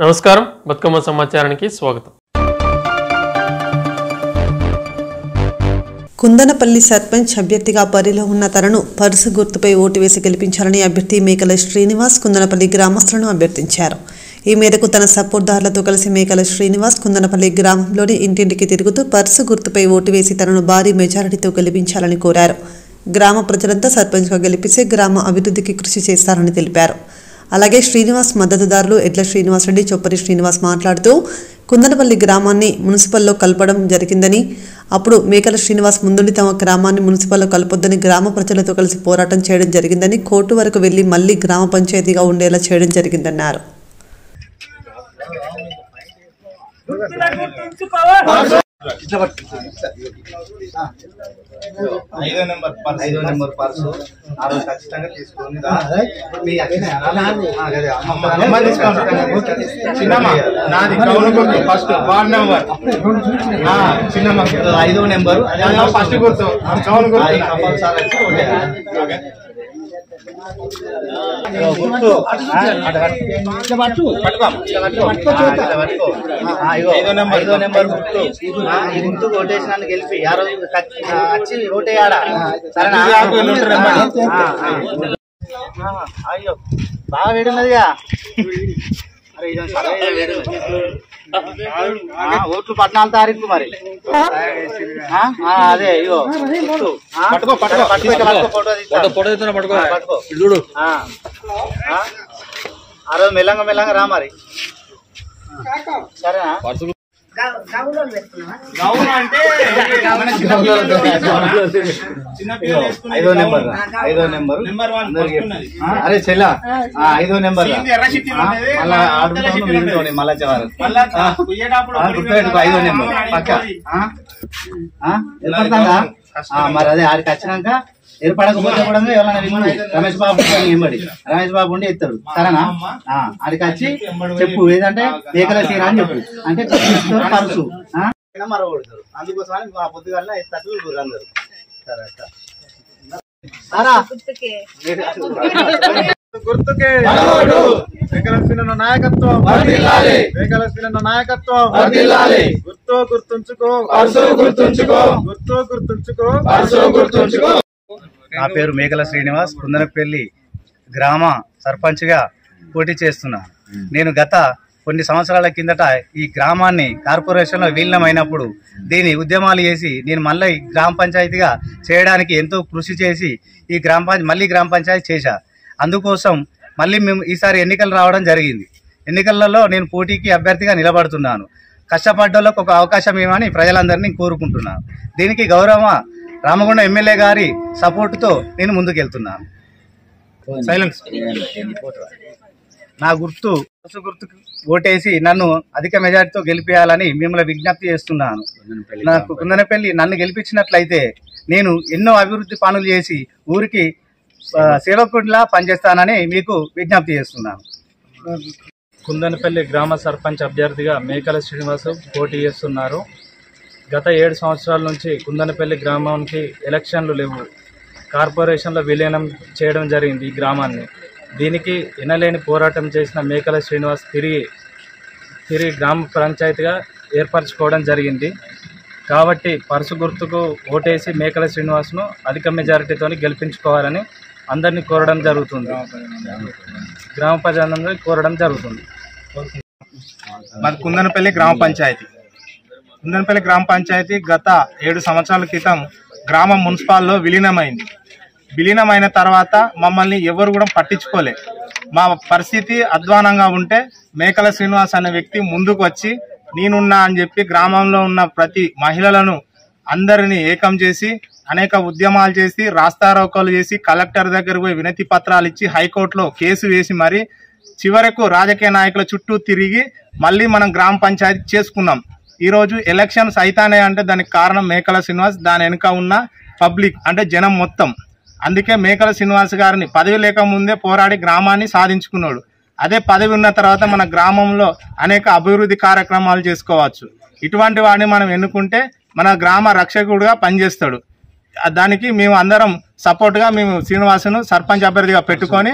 నమస్కారం, బతుకమ్మ సమాచారానికి స్వాగతం. కుందనపల్లి సర్పంచ్ అభ్యర్థిగా బరిలో ఉన్న తనను పరుసు గుర్తుపై ఓటు వేసి గెలిపించాలని అభ్యర్థి మేకల శ్రీనివాస్ కుందనపల్లి గ్రామస్తులను అభ్యర్థించారు. ఈ మేరకు తన సపోర్ట్దారులతో కలిసి మేకల శ్రీనివాస్ కుందనపల్లి గ్రామంలోని ఇంటింటికి తిరుగుతూ పరుసు గుర్తుపై ఓటు వేసి తనను భారీ మెజారిటీతో గెలిపించాలని కోరారు. గ్రామ ప్రజలంతా సర్పంచ్గా గెలిపిస్తే గ్రామ అభివృద్ధికి కృషి చేస్తారని తెలిపారు. అలాగే శ్రీనివాస్ మద్దతుదారులు ఎడ్ల శ్రీనివాస్ రెడ్డి, చొప్పరి శ్రీనివాస్ మాట్లాడుతూ కుందనపల్లి గ్రామాన్ని మున్సిపల్లో కలపడం జరిగిందని, అప్పుడు మేకల శ్రీనివాస్ ముందుండి తమ గ్రామాన్ని మున్సిపల్లో కలపొద్దని గ్రామ ప్రజలతో కలిసి పోరాటం చేయడం జరిగిందని, కోర్టు వరకు వెళ్లి మళ్లీ గ్రామ పంచాయతీగా ఉండేలా చేయడం జరిగిందన్నారు. ఐదో నెంబర్ పర్సు ఆ రోజు ఖచ్చితంగా తీసుకొని నాది ఫస్ట్ వార్డ్ నెంబర్ చిన్నమ్మ 5వ నెంబరు ఫస్ట్ గుర్తు కంపల్సరీ గుర్తు ఓటేసినాను గెలిపి ఆ రోజు వచ్చి ఓటేయాడా సరేనా? అయ్యో బాగా వేడున్నదిగా. ఓట్లు 14 తారీఖు మరి అదే ఇగో చూడు ఆ రోజు మెల్లంగా రా మరి సరేనా? ఐదో నెంబర్ అరే చెల్ల 5వ నెంబర్ మళ్ళా చెవారు 5వ నెంబర్ పక్క మరి అదే ఆడికి వచ్చినాక ఏర్పడకపోతే కూడా ఎవరైనా రమేష్ బాబు ఉండి ఎత్తాడు సరేనా? ఆడికి వచ్చి చెప్పు ఏదంటే మేకల సీర అని చెప్పు అంటే పరుసు మరొకడుతారు. అందుకోసం పొద్దుగాల ఎత్తట్లు అందరు గుర్తుకే నాయకత్వం గుర్తుంచుకో. నా పేరు మేకల శ్రీనివాస్, కుందనపల్లి గ్రామ సర్పంచ్ గా పోటీ చేస్తున్నా. నేను గత కొన్ని సంవత్సరాల కిందట ఈ గ్రామాన్ని కార్పొరేషన్ లో విలీనమైనప్పుడు దీని ఉద్యమాలు చేసి నేను మళ్ళీ గ్రామ పంచాయతీగా చేయడానికి ఎంతో కృషి చేసి ఈ మళ్ళీ గ్రామ పంచాయతీ చేశా. అందుకోసం మళ్ళీ మేము ఈసారి ఎన్నికలు రావడం జరిగింది. ఎన్నికలలో నేను పోటీకి అభ్యర్థిగా నిలబడుతున్నాను. కష్టపడ్డోళ్ళకు ఒక అవకాశం ఇవ్వమని ప్రజలందరినీ కోరుకుంటున్నాను. దీనికి గౌరవ రామగుండం ఎమ్మెల్యే గారి సపోర్టుతో నేను ముందుకెళ్తున్నాను. నా గుర్తు ఓటేసి నన్ను అధిక మెజార్టీతో గెలిపేయాలని మిమ్మల్ని విజ్ఞప్తి చేస్తున్నాను. నాకు కుందనపల్లి నన్ను గెలిపించినట్లయితే నేను ఎన్నో అభివృద్ధి పనులు చేసి ఊరికి సేవకుడిలా పనిచేస్తానని మీకు విజ్ఞప్తి చేస్తున్నాను. కుందనపల్లి గ్రామ సర్పంచ్ అభ్యర్థిగా మేకల శ్రీనివాస్ పోటీ చేస్తున్నారు. గత 7 సంవత్సరాల నుంచి కుందనపల్లి గ్రామానికి ఎలక్షన్లు లేవు. కార్పొరేషన్లో విలీనం చేయడం జరిగింది ఈ గ్రామాన్ని. దీనికి ఎనలేని పోరాటం చేసిన మేకల శ్రీనివాస్ తిరిగి గ్రామ పంచాయతీగా ఏర్పరచుకోవడం జరిగింది. కాబట్టి పరుసు గుర్తుకు ఓటేసి మేకల శ్రీనివాస్ను అధిక మెజారిటీతో గెలిపించుకోవాలని అందరినీ కోరడం జరుగుతుంది. గ్రామ ప్రజలందరినీ కోరడం జరుగుతుంది. మాది కుందనపల్లి గ్రామ పంచాయతీ గత 7 సంవత్సరాల క్రితం గ్రామం మున్సిపాల్లో విలీనమైంది. విలీనమైన తర్వాత మమ్మల్ని ఎవరు కూడా పట్టించుకోలే. మా పరిస్థితి అధ్వానంగా ఉంటే మేకల శ్రీనివాస్ అనే వ్యక్తి ముందుకు వచ్చి నేనున్నా అని చెప్పి గ్రామంలో ఉన్న ప్రతి మహిళలను అందరినీ ఏకం చేసి అనేక ఉద్యమాలు చేసి రాస్తారోకోలు చేసి కలెక్టర్ దగ్గర పోయి వినతి పత్రాలు ఇచ్చి హైకోర్టులో కేసు వేసి మరి చివరకు రాజకీయ నాయకుల చుట్టూ తిరిగి మళ్ళీ మనం గ్రామ పంచాయతీ చేసుకున్నాం. ఈరోజు ఎలక్షన్స్ అయితానే అంటే దానికి కారణం మేకల శ్రీనివాస్, దాని వెనుక ఉన్న పబ్లిక్ అంటే జనం మొత్తం. అందుకే మేకల శ్రీనివాస్ గారిని పదవి లేక ముందే పోరాడి గ్రామాన్ని సాధించుకున్నాడు. అదే పదవి ఉన్న తర్వాత మన గ్రామంలో అనేక అభివృద్ధి కార్యక్రమాలు చేసుకోవచ్చు. ఇటువంటి వాడిని మనం ఎన్నుకుంటే మన గ్రామ రక్షకుడుగా పనిచేస్తాడు. దానికి మేము అందరం సపోర్ట్గా మేము శ్రీనివాసును సర్పంచ్ అభ్యర్థిగా పెట్టుకొని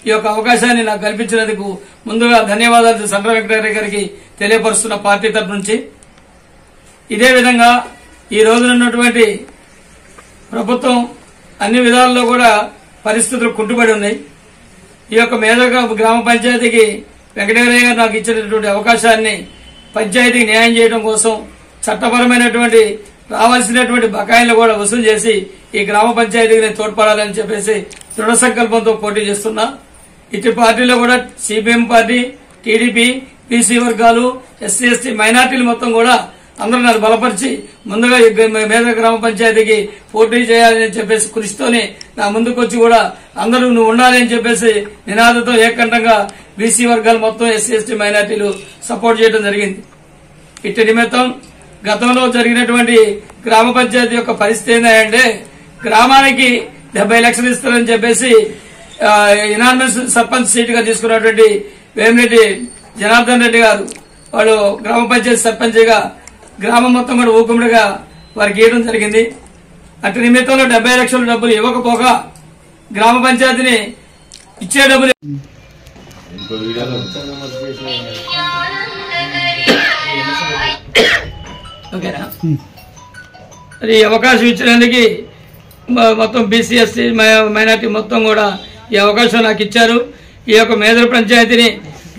ఈ యొక్క అవకాశాన్ని నాకు కల్పించినందుకు ముందుగా ధన్యవాదాలు సండ్ర వెంకటరెడ్డి గారికి తెలియపరుస్తున్న పార్టీ తరఫు నుంచి. ఇదే విధంగా ఈ రోజునున్నటువంటి ప్రభుత్వం అన్ని విధాలలో కూడా పరిస్థితులు కుంటుపడి ఉన్నాయి. ఈ యొక్క మేదక గ్రామ పంచాయతీకి వెంకటేశ్వరయ్య గారు నాకు ఇచ్చినటువంటి అవకాశాన్ని పంచాయతీకి న్యాయం చేయడం కోసం చట్టపరమైనటువంటి రావాల్సినటువంటి బకాయిలను కూడా వసూలు చేసి ఈ గ్రామ పంచాయతీకి నేను తోడ్పడాలని చెప్పేసి దృఢ సంకల్పంతో పోటీ చేస్తున్నా. ఇటు పార్టీలో కూడా సిపిఎం పార్టీ, టీడీపీ, బీసీ వర్గాలు, ఎస్సీ ఎస్టీ మైనార్టీలు మొత్తం కూడా అందరూ నన్ను బలపరిచి ముందుగా మేదక గ్రామ పంచాయతీకి పోటీ చేయాలని చెప్పేసి కృషితోనే నా ముందుకొచ్చి కూడా అందరూ నువ్వు ఉండాలి అని చెప్పేసి నినాదంతో ఏకంఠంగా బీసీ వర్గాలు మొత్తం ఎస్సీ ఎస్టీ మైనార్టీలు సపోర్ట్ చేయడం జరిగింది. ఇటు నిమిత్తం గతంలో జరిగినటువంటి గ్రామ పంచాయతీ యొక్క పరిస్థితి ఏంటంటే గ్రామానికి 70 లక్షలు ఇస్తారని చెప్పేసి ఇనానిమస్ సర్పంచ్ సీటుగా తీసుకున్నటువంటి వేమిరెడ్డి జనార్దన్ రెడ్డి గారు వాళ్ళు గ్రామ పంచాయతీ సర్పంచ్గా గ్రామం మొత్తం కూడా ఊకుముడిగా వారికి ఇవ్వడం జరిగింది. అటు నిమిత్తంలో 70 లక్షల డబ్బులు ఇవ్వకపోగా గ్రామ పంచాయతీని ఇచ్చే డబ్బులు ఓకేనా అది అవకాశం ఇచ్చినందుకు మొత్తం బీసీ ఎస్సీ మైనార్టీ మొత్తం కూడా ఈ అవకాశం నాకు ఇచ్చారు. ఈ యొక్క మేదర పంచాయతీని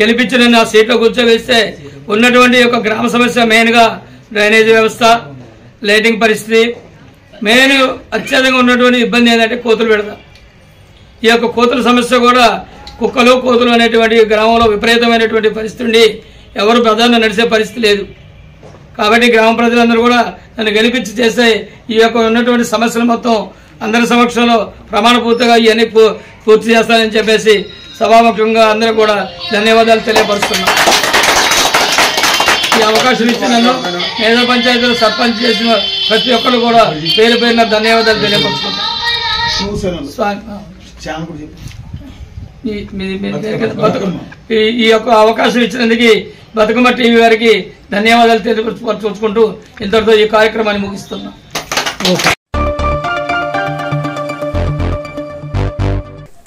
గెలిపించిన నా సీట్లో కూర్చోవేస్తే ఉన్నటువంటి యొక్క గ్రామ సమస్య మెయిన్గా డ్రైనేజీ వ్యవస్థ, లైటింగ్ పరిస్థితి, మెయిన్ అత్యధికంగా ఉన్నటువంటి ఇబ్బంది ఏంటంటే కోతులు పెడతాం. ఈ యొక్క కోతుల సమస్య కూడా కుక్కలు కోతులు అనేటువంటి గ్రామంలో విపరీతమైనటువంటి పరిస్థితి ఉండి ఎవరు ప్రధాన నడిచే పరిస్థితి లేదు. కాబట్టి గ్రామ ప్రజలందరూ కూడా నన్ను గెలిపించి చేస్తే ఈ యొక్క ఉన్నటువంటి సమస్యలు మొత్తం అందరి సమక్షంలో ప్రమాణపూర్తిగా ఇవన్నీ పూర్తి చేస్తానని చెప్పేసి సభాముఖంగా అందరూ కూడా ధన్యవాదాలు తెలియపరుస్తున్నాను. ఈ అవకాశం ఇచ్చినందుకు మేదర పంచాయతీలో సర్పంచ్ చేసిన ప్రతి ఒక్కరు కూడా పేరు పేరున ధన్యవాదాలు తెలియపరుస్తున్నాను. ఈ యొక్క అవకాశం ఇచ్చినందుకు బతుకమ్మ టీవీ వారికి ధన్యవాదాలు తెలియపరుచుకుంటూ ఇంతటితో ఈ కార్యక్రమాన్ని ముగిస్తున్నాం.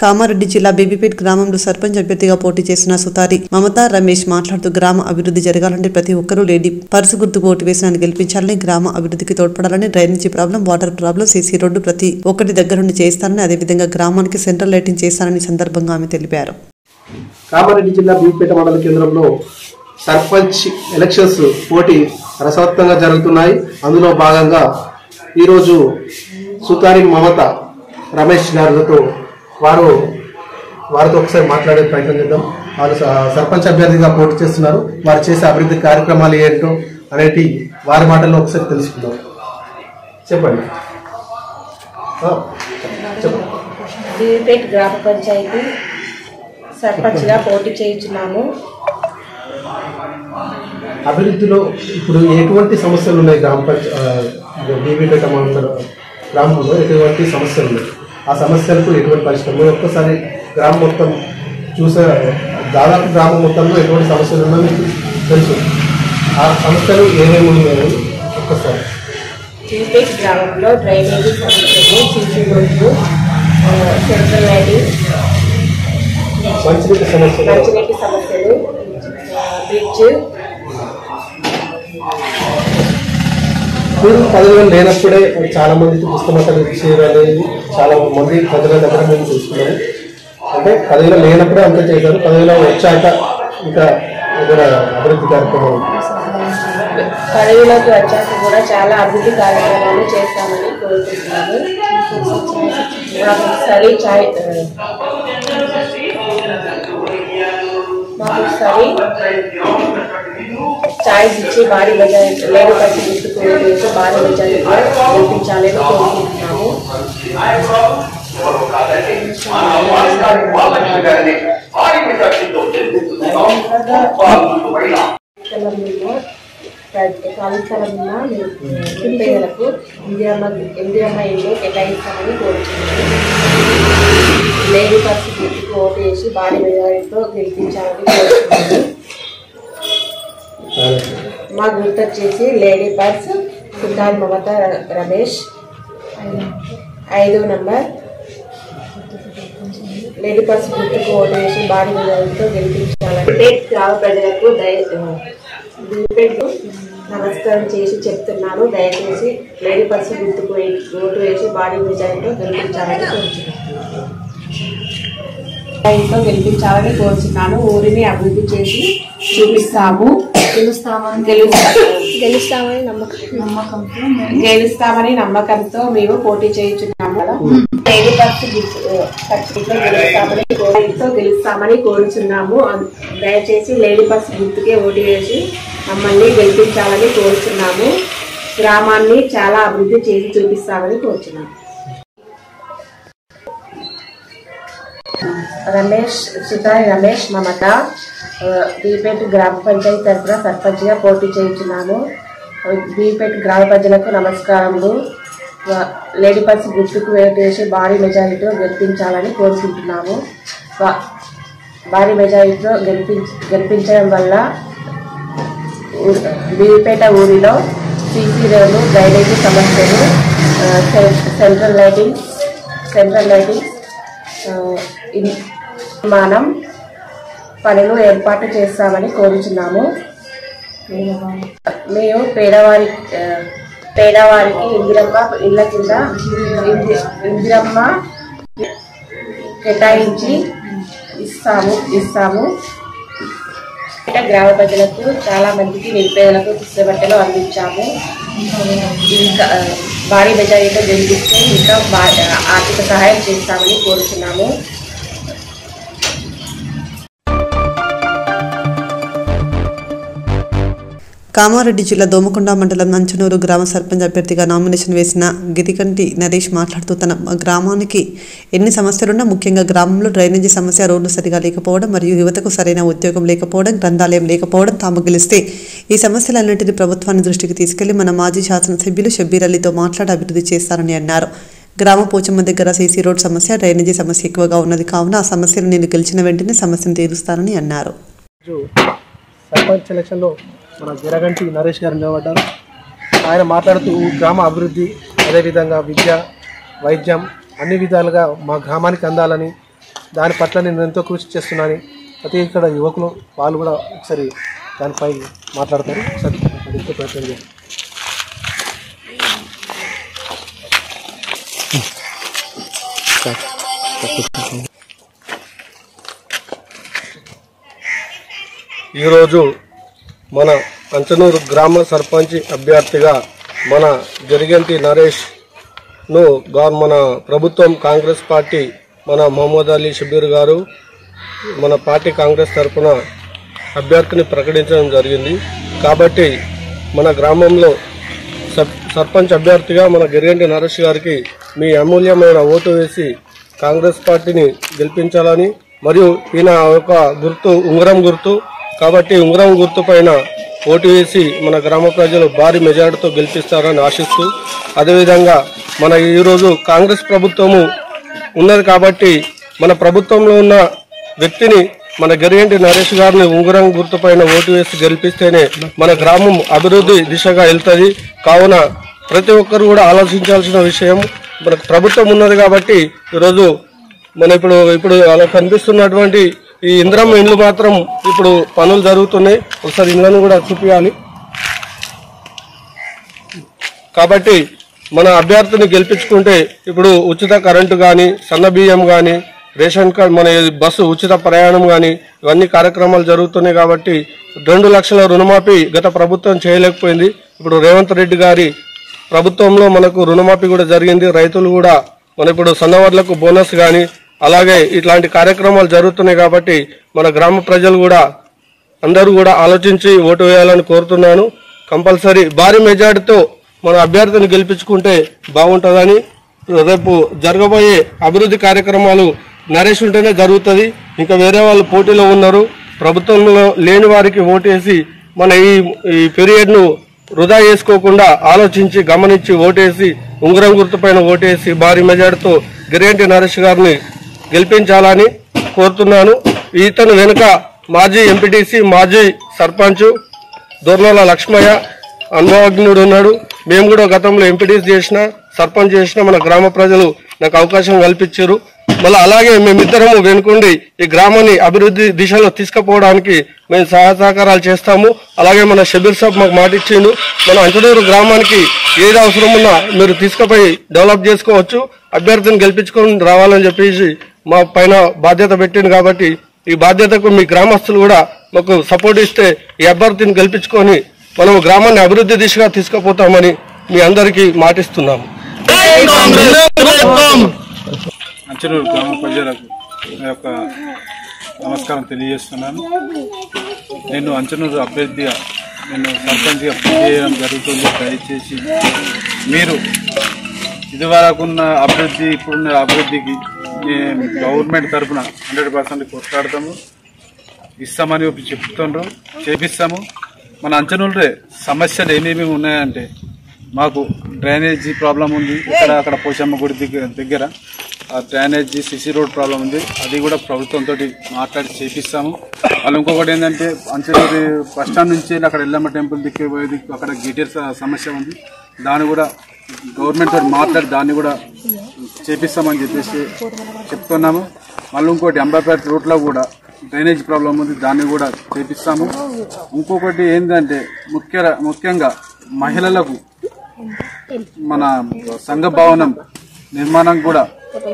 కామారెడ్డి జిల్లా బేబీపేట్ గ్రామంలో సర్పంచ్ అభ్యర్థిగా పోటీ చేసిన సుతారి మమతా రమేష్ మాట్లాడుతూ గ్రామ అభివృద్ధి జరగాలంటే ప్రతి ఒక్కరూ లేడీ పర్సు గుర్తుకు ఓటు వేసి గెలిపించాలని, గ్రామ అభివృద్ధికి తోడ్పడాలని, drainage problem, water problem, CC road ప్రతి ఒక్కటి దగ్గర నుండి చేస్తానని, అదేవిధంగా గ్రామానికి సెంట్రల్ లైటింగ్ చేస్తానని సందర్భంగా ఆమె తెలిపారు. కామారెడ్డి జిల్లా బేబీపేట మండల కేంద్రంలో సర్పంచ్ ఎలక్షన్స్ పోటీ రసవత్తంగా జరుగుతున్నాయి. అందులో భాగంగా ఈరోజు సుతారి మమత రమేష్ గారితో వారితో ఒకసారి మాట్లాడే ప్రయత్నం చేద్దాం. వాళ్ళు సర్పంచ్ అభ్యర్థిగా పోటీ చేస్తున్నారు. వారు చేసే అభివృద్ధి కార్యక్రమాలు ఏంటో అనేటి వారి మాటల్లో ఒకసారి తెలుసుకుందాం. చెప్పండి. బేబీపేట్ గ్రామ పంచాయతీ సర్పంచ్గా పోటీ చేయించున్నాము. అభివృద్ధిలో ఇప్పుడు ఎటువంటి సమస్యలు ఉన్నాయి? బేబీపేట గ్రామంలో ఎటువంటి సమస్యలు ఉన్నాయి? ఆ సమస్యలకు ఎటువంటి పరిష్కారం? ఒక్కసారి గ్రామం మొత్తం చూసే దాదాపు గ్రామం మొత్తంలో ఎటువంటి సమస్యలు ఉన్నాయో మీకు తెలుసు. ఆ సమస్యలు ఏమేమి ఉన్నాయో ఒక్కసారి. బేబీపేట్ గ్రామంలో డ్రైనేజీ సమస్యలు, సీసీ రోడ్లు, సెంట్రల్ లైటింగ్, మంచినీటి సమస్యలు, బ్రిడ్జ్. మీరు పదవిలో లేనప్పుడే చాలా మందికి పుస్తకాలు ఇచ్చేయాలనేది చాలా మంది ప్రజల దగ్గర మేము చూస్తున్నాము. అంటే పదవిలో లేనప్పుడే అంతా చేశారు, పదవిలో వచ్చాక ఇంకా ఏదైనా అభివృద్ధి కార్యక్రమం పదవిలోకి వచ్చాక కూడా చాలా అభివృద్ధి కార్యక్రమాలు చేస్తామని కోరుకుంటున్నాను. మాకు ఛాయిస్ ఇచ్చి భారీ మెజారిటీ లేని పట్టి గుర్తుకు భారీ మెజారిటీగా గెలిపించాలని కోరుకుంటున్నాము. కాళీస్థలంలో నిరుపేదలకు ఇందిరమ్మ ఇల్లు కేటాయిస్తామని కోరుతున్నాము. లేడీ పర్సు గుర్తుకు ఓటు వేసి భారీ మెజారిటీతో గెలిపించాలని కోరుతున్నాము. మా గుర్తు వచ్చేసి లేడీ పర్స్ సుతారి మమత రమేష్, 5వ నంబర్ లేడీ పర్స్ గుర్తుకు ఓటు వేసి భారీ మెజారిటీతో గెలిపించాలని గ్రామ ప్రజలకు నమస్కారం చేసి చెప్తున్నాను. దయచేసి లేడీ పర్స్ గుర్తుకు ఓటు వేసి భారీ మెజారిటీతో గెలిపించాలని కోరుచున్నాను. ఊరిని అభివృద్ధి చేసి చూపిస్తాము. గెలుస్తామని నమ్మకంతో మేము పోటీ చేయించున్నాము. లేడీ పర్స్ గెలుస్తామని కోరుచున్నాము. దయచేసి లేడీ పర్స్ గుర్తుకే ఓటు వేసి మమ్మల్ని గెలిపించాలని కోరుచున్నాము. గ్రామాన్ని చాలా అభివృద్ధి చేసి చూపిస్తామని కోరుచున్నాము. రమేష్ మమత బీపేట గ్రామ పంచాయతీ తరఫున సర్పంచ్గా పోటీ చేయించున్నాము. బీపేట గ్రామ ప్రజలకు నమస్కారములు. లేడీ పర్స్ గుర్తుకు ఓటు వేసి భారీ మెజారిటీతో గెలిపించాలని కోరుకుంటున్నాము. భారీ మెజారిటీతో గెలిపించడం వల్ల బీపేట ఊరిలో సీసీ రోడ్లు, డ్రైనేజీ సమస్యలు, సెంట్రల్ లైటింగ్ నిర్మాణం పనులు ఏర్పాటు చేస్తామని కోరుచున్నాము. మేము పేదవారికి ఇందిరమ్మ ఇళ్ల కింద ఇందిరమ్మ కేటాయించి ఇస్తాము. గ్రామ ప్రజలకు చాలా మందికి నిరుపేదలకు బట్టలు అందించాము. ఇంకా భారీ మెజారిటీతో గెలిపిస్తే ఇంకా ఆర్థిక సహాయం చేస్తామని కోరుచున్నాము. కామారెడ్డి జిల్లా దోమకొండ మండలం నంచనూరు గ్రామ సర్పంచ్ అభ్యర్థిగా నామినేషన్ వేసిన గిరికంటి నరేష్ మాట్లాడుతూ తన గ్రామానికి ఎన్ని సమస్యలున్నా ముఖ్యంగా గ్రామంలో డ్రైనేజీ సమస్య, రోడ్లు సరిగా లేకపోవడం మరియు యువతకు సరైన ఉద్యోగం లేకపోవడం, గ్రంథాలయం లేకపోవడం తాము గెలిస్తే ఈ సమస్యలన్నింటినీ ప్రభుత్వాన్ని దృష్టికి తీసుకెళ్లి మన మాజీ శాసనసభ్యులు షబ్బీర్ అలీతో మాట్లాడి అభివృద్ధి చేస్తారని అన్నారు. గ్రామ పోచమ్మ దగ్గర సీసీ రోడ్ సమస్య, డ్రైనేజీ సమస్య ఎక్కువగా ఉన్నది కావున ఆ సమస్యను నేను గెలిచిన వెంటనే సమస్యను తీరుస్తానని అన్నారు. సర్పంచ్ ఎలక్షన్లో మన గిరగంటి నరేష్ గారు నిలబడ్డారు. ఆయన మాట్లాడుతూ గ్రామ అభివృద్ధి, అదేవిధంగా విద్య, వైద్యం అన్ని విధాలుగా మా గ్రామానికి అందాలని, దాని పట్ల నేను ఎంతో కృషి చేస్తున్నానని ప్రతి ఇక్కడ యువకులు వాళ్ళు కూడా ఒకసారి దానిపై మాట్లాడతారు. ఒకసారి ప్రయత్నం చేయండి. ఈరోజు మన అంచనూరు గ్రామ సర్పంచ్ అభ్యర్థిగా మన గిరిగంటి నరేష్ను మన ప్రభుత్వం కాంగ్రెస్ పార్టీ మన మహమ్మద్ అలీ షబీర్ గారు మన పార్టీ కాంగ్రెస్ తరఫున అభ్యర్థిని ప్రకటించడం జరిగింది. కాబట్టి మన గ్రామంలో సర్పంచ్ అభ్యర్థిగా మన గిరిగంటి నరేష్ గారికి మీ అమూల్యమైన ఓటు వేసి కాంగ్రెస్ పార్టీని గెలిపించాలని, మరియు ఈయన ఒక గుర్తు ఉంగరం గుర్తు కాబట్టి ఉంగరం గుర్తు పైన ఓటు వేసి మన గ్రామ ప్రజలు భారీ మెజారిటీతో గెలిపిస్తారని ఆశిస్తూ, అదేవిధంగా మన ఈరోజు కాంగ్రెస్ ప్రభుత్వము ఉన్నది కాబట్టి మన ప్రభుత్వంలో ఉన్న వ్యక్తిని మన గిరిగంటి నరేష్ గారిని ఉంగరం గుర్తు పైన ఓటు వేసి గెలిపిస్తేనే మన గ్రామం అభివృద్ధి దిశగా వెళ్తుంది. కావున ప్రతి ఒక్కరు కూడా ఆలోచించాల్సిన విషయం. మనకు ప్రభుత్వం ఉన్నది కాబట్టి ఈరోజు మన ఇప్పుడు అలా కనిపిస్తున్నటువంటి ఈ ఇందిరమ్మ ఇండ్లు మాత్రం ఇప్పుడు పనులు జరుగుతున్నాయి. ఒకసారి ఇండ్లను కూడా చూపించాలి. కాబట్టి మన అభ్యర్థిని గెలిపించుకుంటే ఇప్పుడు ఉచిత కరెంటు కానీ, సన్న బియ్యం కానీ, రేషన్ కార్డు, మన బస్సు ఉచిత ప్రయాణం కానీ ఇవన్నీ కార్యక్రమాలు జరుగుతున్నాయి. కాబట్టి 2 లక్షల రుణమాఫీ గత ప్రభుత్వం చేయలేకపోయింది. ఇప్పుడు రేవంత్ రెడ్డి గారి ప్రభుత్వంలో మనకు రుణమాఫీ కూడా జరిగింది. రైతులు కూడా మన ఇప్పుడు సన్నవడ్లకు బోనస్ కానీ అలాగే ఇట్లాంటి కార్యక్రమాలు జరుగుతున్నాయి. కాబట్టి మన గ్రామ ప్రజలు కూడా అందరూ కూడా ఆలోచించి ఓటు వేయాలని కోరుతున్నాను. కంపల్సరీ భారీ మెజార్టీతో మన అభ్యర్థిని గెలిపించుకుంటే బాగుంటుందని, రేపు జరగబోయే అభివృద్ధి కార్యక్రమాలు నరేష్ ఉంటేనే జరుగుతుంది. ఇంకా వేరే వాళ్ళు పోటీలో ఉన్నారు. ప్రభుత్వంలో లేని వారికి ఓటేసి మన ఈ పీరియడ్ను వృధా చేసుకోకుండా ఆలోచించి గమనించి ఓటేసి ఉంగరం గుర్తుపైన ఓటేసి భారీ మెజార్టీతో గిరిగంటి నరేష్ గారిని గెలిపించాలని కోరుతున్నాను. ఇతను వెనుక మాజీ ఎంపీటీసీ, మాజీ సర్పంచ్ దొర్నాల లక్ష్మయ్య అనుభవజ్ఞుడు ఉన్నాడు. మేము కూడా గతంలో ఎంపీటీసీ చేసిన, సర్పంచ్ చేసిన, మన గ్రామ ప్రజలు నాకు అవకాశం కల్పించారు. మళ్ళీ అలాగే మేమిద్దరము వెనుకుండి ఈ గ్రామాన్ని అభివృద్ధి దిశలో తీసుకుపోవడానికి మేము సహకారాలు చేస్తాము. అలాగే మన షబీర్ సాబ్ మాకు మాట ఇచ్చిండు, మన అంచనూరు గ్రామానికి ఏది అవసరం ఉన్నా మీరు తీసుకుపోయి డెవలప్ చేసుకోవచ్చు, అభ్యర్థిని గెలిపించుకొని రావాలని చెప్పేసి మా పైన బాధ్యత పెట్టింది. కాబట్టి ఈ బాధ్యతకు మీ గ్రామస్తులు కూడా మాకు సపోర్ట్ ఇస్తే ఈ అభ్యర్థిని గెలిపించుకొని మనం గ్రామాన్ని అభివృద్ధి దిశగా తీసుకుపోతామని మీ అందరికీ మాటిస్తున్నాము. అంచనూరు గ్రామ ప్రజలకు నా యొక్క నమస్కారం తెలియజేస్తున్నాను. నేను అంచనూరు అభ్యర్థిగా నేను సర్పంచ్గా పనిచేయడం జరుగుతుంది. దయచేసి మీరు ఇదివరకున్న అభివృద్ధి ఇప్పుడున్న అభివృద్ధికి గవర్నమెంట్ తరఫున 100% కొట్లాడతాము, ఇస్తామని చెప్తుండ్రు, చేపిస్తాము. మన అంచనూరులో సమస్యలు ఏమేమి ఉన్నాయంటే మాకు డ్రైనేజీ ప్రాబ్లం ఉంది. అక్కడ పోచమ్మ గుడి దగ్గర ఆ డ్రైనేజీ సిసి రోడ్ ప్రాబ్లం ఉంది. అది కూడా ప్రభుత్వంతో మాట్లాడి చేపిస్తాము. వాళ్ళు ఇంకొకటి ఏంటంటే అంచనూరు బస్ స్టాండ్ నుంచి అక్కడ ఎల్లమ్మ టెంపుల్ దిక్కిపోయేది అక్కడ గేటెర్ సమస్య ఉంది. దాన్ని కూడా గవర్నమెంట్ తోటి మాట్లాడి దాన్ని కూడా చేపిస్తామని చెప్పేసి చెప్తున్నాము. మళ్ళీ ఇంకోటి అంబాపేట రూట్లో కూడా డ్రైనేజ్ ప్రాబ్లం ఉంది, దాన్ని కూడా చేపిస్తాము. ఇంకొకటి ఏంటంటే ముఖ్యంగా మహిళలకు మన సంఘ భవనం నిర్మాణం కూడా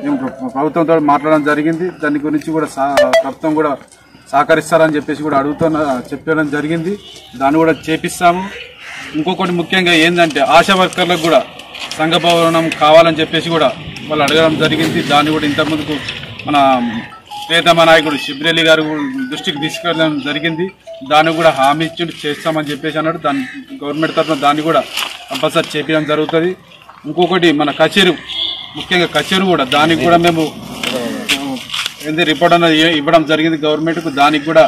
మేము ప్రభుత్వంతో మాట్లాడడం జరిగింది. దాని గురించి కూడా ప్రభుత్వం కూడా సహకరిస్తారని చెప్పేసి కూడా చెప్పడం జరిగింది. దాన్ని కూడా చేపిస్తాము. ఇంకొకటి ముఖ్యంగా ఏంటంటే ఆశా వర్కర్లకు కూడా సంఘ భవనం కావాలని చెప్పేసి కూడా వాళ్ళు అడగడం జరిగింది. దాన్ని కూడా ఇంతకుముందుకు మన ప్రియతమ నాయకుడు శిబ్రెల్లి గారు దృష్టికి తీసుకెళ్ళడం జరిగింది. దాన్ని కూడా హామీ ఇచ్చి చేస్తామని చెప్పేసి అన్నాడు. దాని గవర్నమెంట్ తరఫున దాన్ని కూడా కంపల్సరీ చేపించడం జరుగుతుంది. ఇంకొకటి మన కచేరు, ముఖ్యంగా కచేరు కూడా దానికి కూడా మేము రిపోర్ట్ అనేది ఇవ్వడం జరిగింది గవర్నమెంట్కు. దానికి కూడా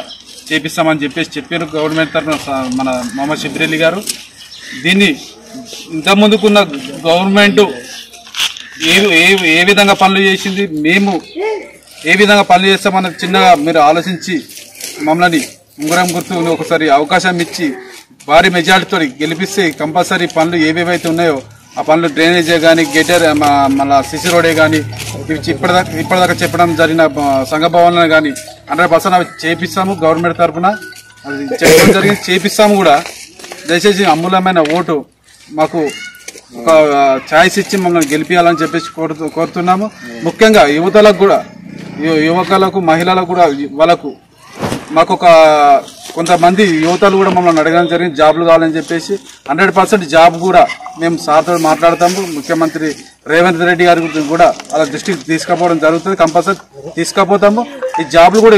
చేపిస్తామని చెప్పేసి చెప్పారు గవర్నమెంట్ తరఫున మన మొహమ్మద్ శిబ్రెల్లి గారు. దీన్ని ఇంతకుముందుకున్న గవర్నమెంట్ ఏ విధంగా పనులు చేసింది, మేము ఏ విధంగా పనులు చేస్తామన్నది చిన్నగా మీరు ఆలోచించి మమ్మల్ని ఉంగరం గుర్తు ఒకసారి అవకాశం ఇచ్చి భారీ మెజార్టీతో గెలిపిస్తే కంపల్సరీ పనులు ఏవేవైతే ఉన్నాయో ఆ పనులు డ్రైనేజే కానీ గేటర్ మళ్ళీ సిసి రోడే కానీ ఇప్పటిదాకా చెప్పడం జరిగిన సంఘ భవనాలు కానీ 100% అవి చేపిస్తాము. గవర్నమెంట్ తరఫున అది చెప్పడం జరిగింది, చేపిస్తాము కూడా. దయచేసి అమూల్యమైన ఓటు మాకు ఒక ఛాయిస్ ఇచ్చి మమ్మల్ని గెలిపించాలని చెప్పేసి కోరుతున్నాము. ముఖ్యంగా యువతలకు కూడా, యువకులకు, మహిళలకు కూడా వాళ్ళకు మాకు ఒక కొంతమంది యువతలు కూడా మమ్మల్ని అడగడం జరిగింది జాబ్లు కావాలని చెప్పేసి. 100% జాబ్ కూడా మేము సార్తో మాట్లాడతాము. ముఖ్యమంత్రి రేవంత్ రెడ్డి గారి కూడా అలా దృష్టికి తీసుకుపోవడం జరుగుతుంది. కంపల్సరీ తీసుకుపోతాము. ఈ జాబ్లు కూడా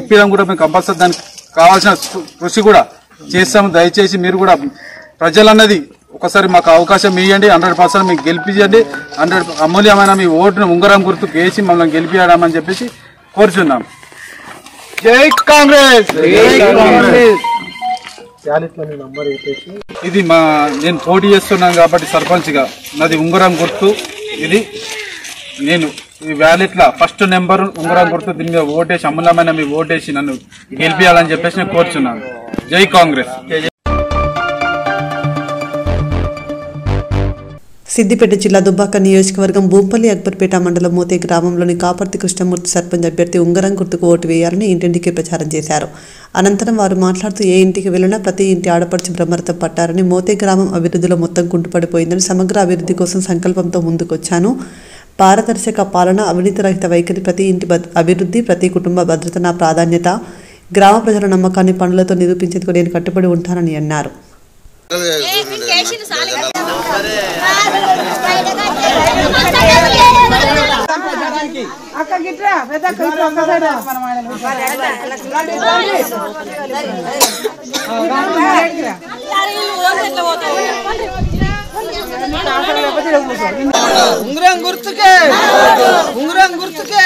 ఇప్పడం కూడా మేము కంపల్సరీ దానికి కావాల్సిన కృషి కూడా చేస్తాము. దయచేసి మీరు కూడా ప్రజలన్నది ఒకసారి మాకు అవకాశం ఇవ్వండి. 100% మీకు గెలిపించండి. అమూల్యమైన మీ ఓటును ఉంగరం గుర్తుకు వేసి మమ్మల్ని గెలిపించడం చెప్పేసి కోరుచున్నాం. జై కాంగ్రెస్. ఇది నేను పోటీ చేస్తున్నాను కాబట్టి సర్పంచ్గా నాది ఉంగరం గుర్తు. ఇది నేను ఈ వ్యాలెట్ లా ఫస్ట్ నెంబర్ ఉంగరం గుర్తు. దీని మీద ఓటేసి అమూల్యమైన మీ ఓటేసి నన్ను గెలిపించాలని చెప్పేసి నేను కోరుచున్నాను. జై కాంగ్రెస్. సిద్దిపేట జిల్లా దుబ్బాక నియోజకవర్గం భూంపల్లి అక్బర్పేట మండలం మోతే గ్రామంలోని కాపర్తి కృష్ణమూర్తి సర్పంచ్ అభ్యర్థి ఉంగరం గుర్తుకు ఓటు వేయాలని ఇంటింటికి ప్రచారం చేశారు. అనంతరం వారు మాట్లాడుతూ ఏ ఇంటికి వెళ్లినా ప్రతి ఇంటి ఆడపడుచు బ్రహ్మరథం పట్టారని, మోతే గ్రామం అభివృద్ధిలో మొత్తం కుంటుపడిపోయిందని, సమగ్ర అభివృద్ధి కోసం సంకల్పంతో ముందుకొచ్చాను, పారదర్శక పాలన, అవినీతి రహిత వైఖరి, ప్రతి ఇంటి అభివృద్ధి, ప్రతి కుటుంబ భద్రత నా ప్రాధాన్యత, గ్రామ ప్రజల నమ్మకాన్ని పనులతో నిరూపించేందుకు నేను కట్టుబడి ఉంటానని అన్నారు. ఉంగరం గుర్తుకే, ఉంగరం గుర్తుకే.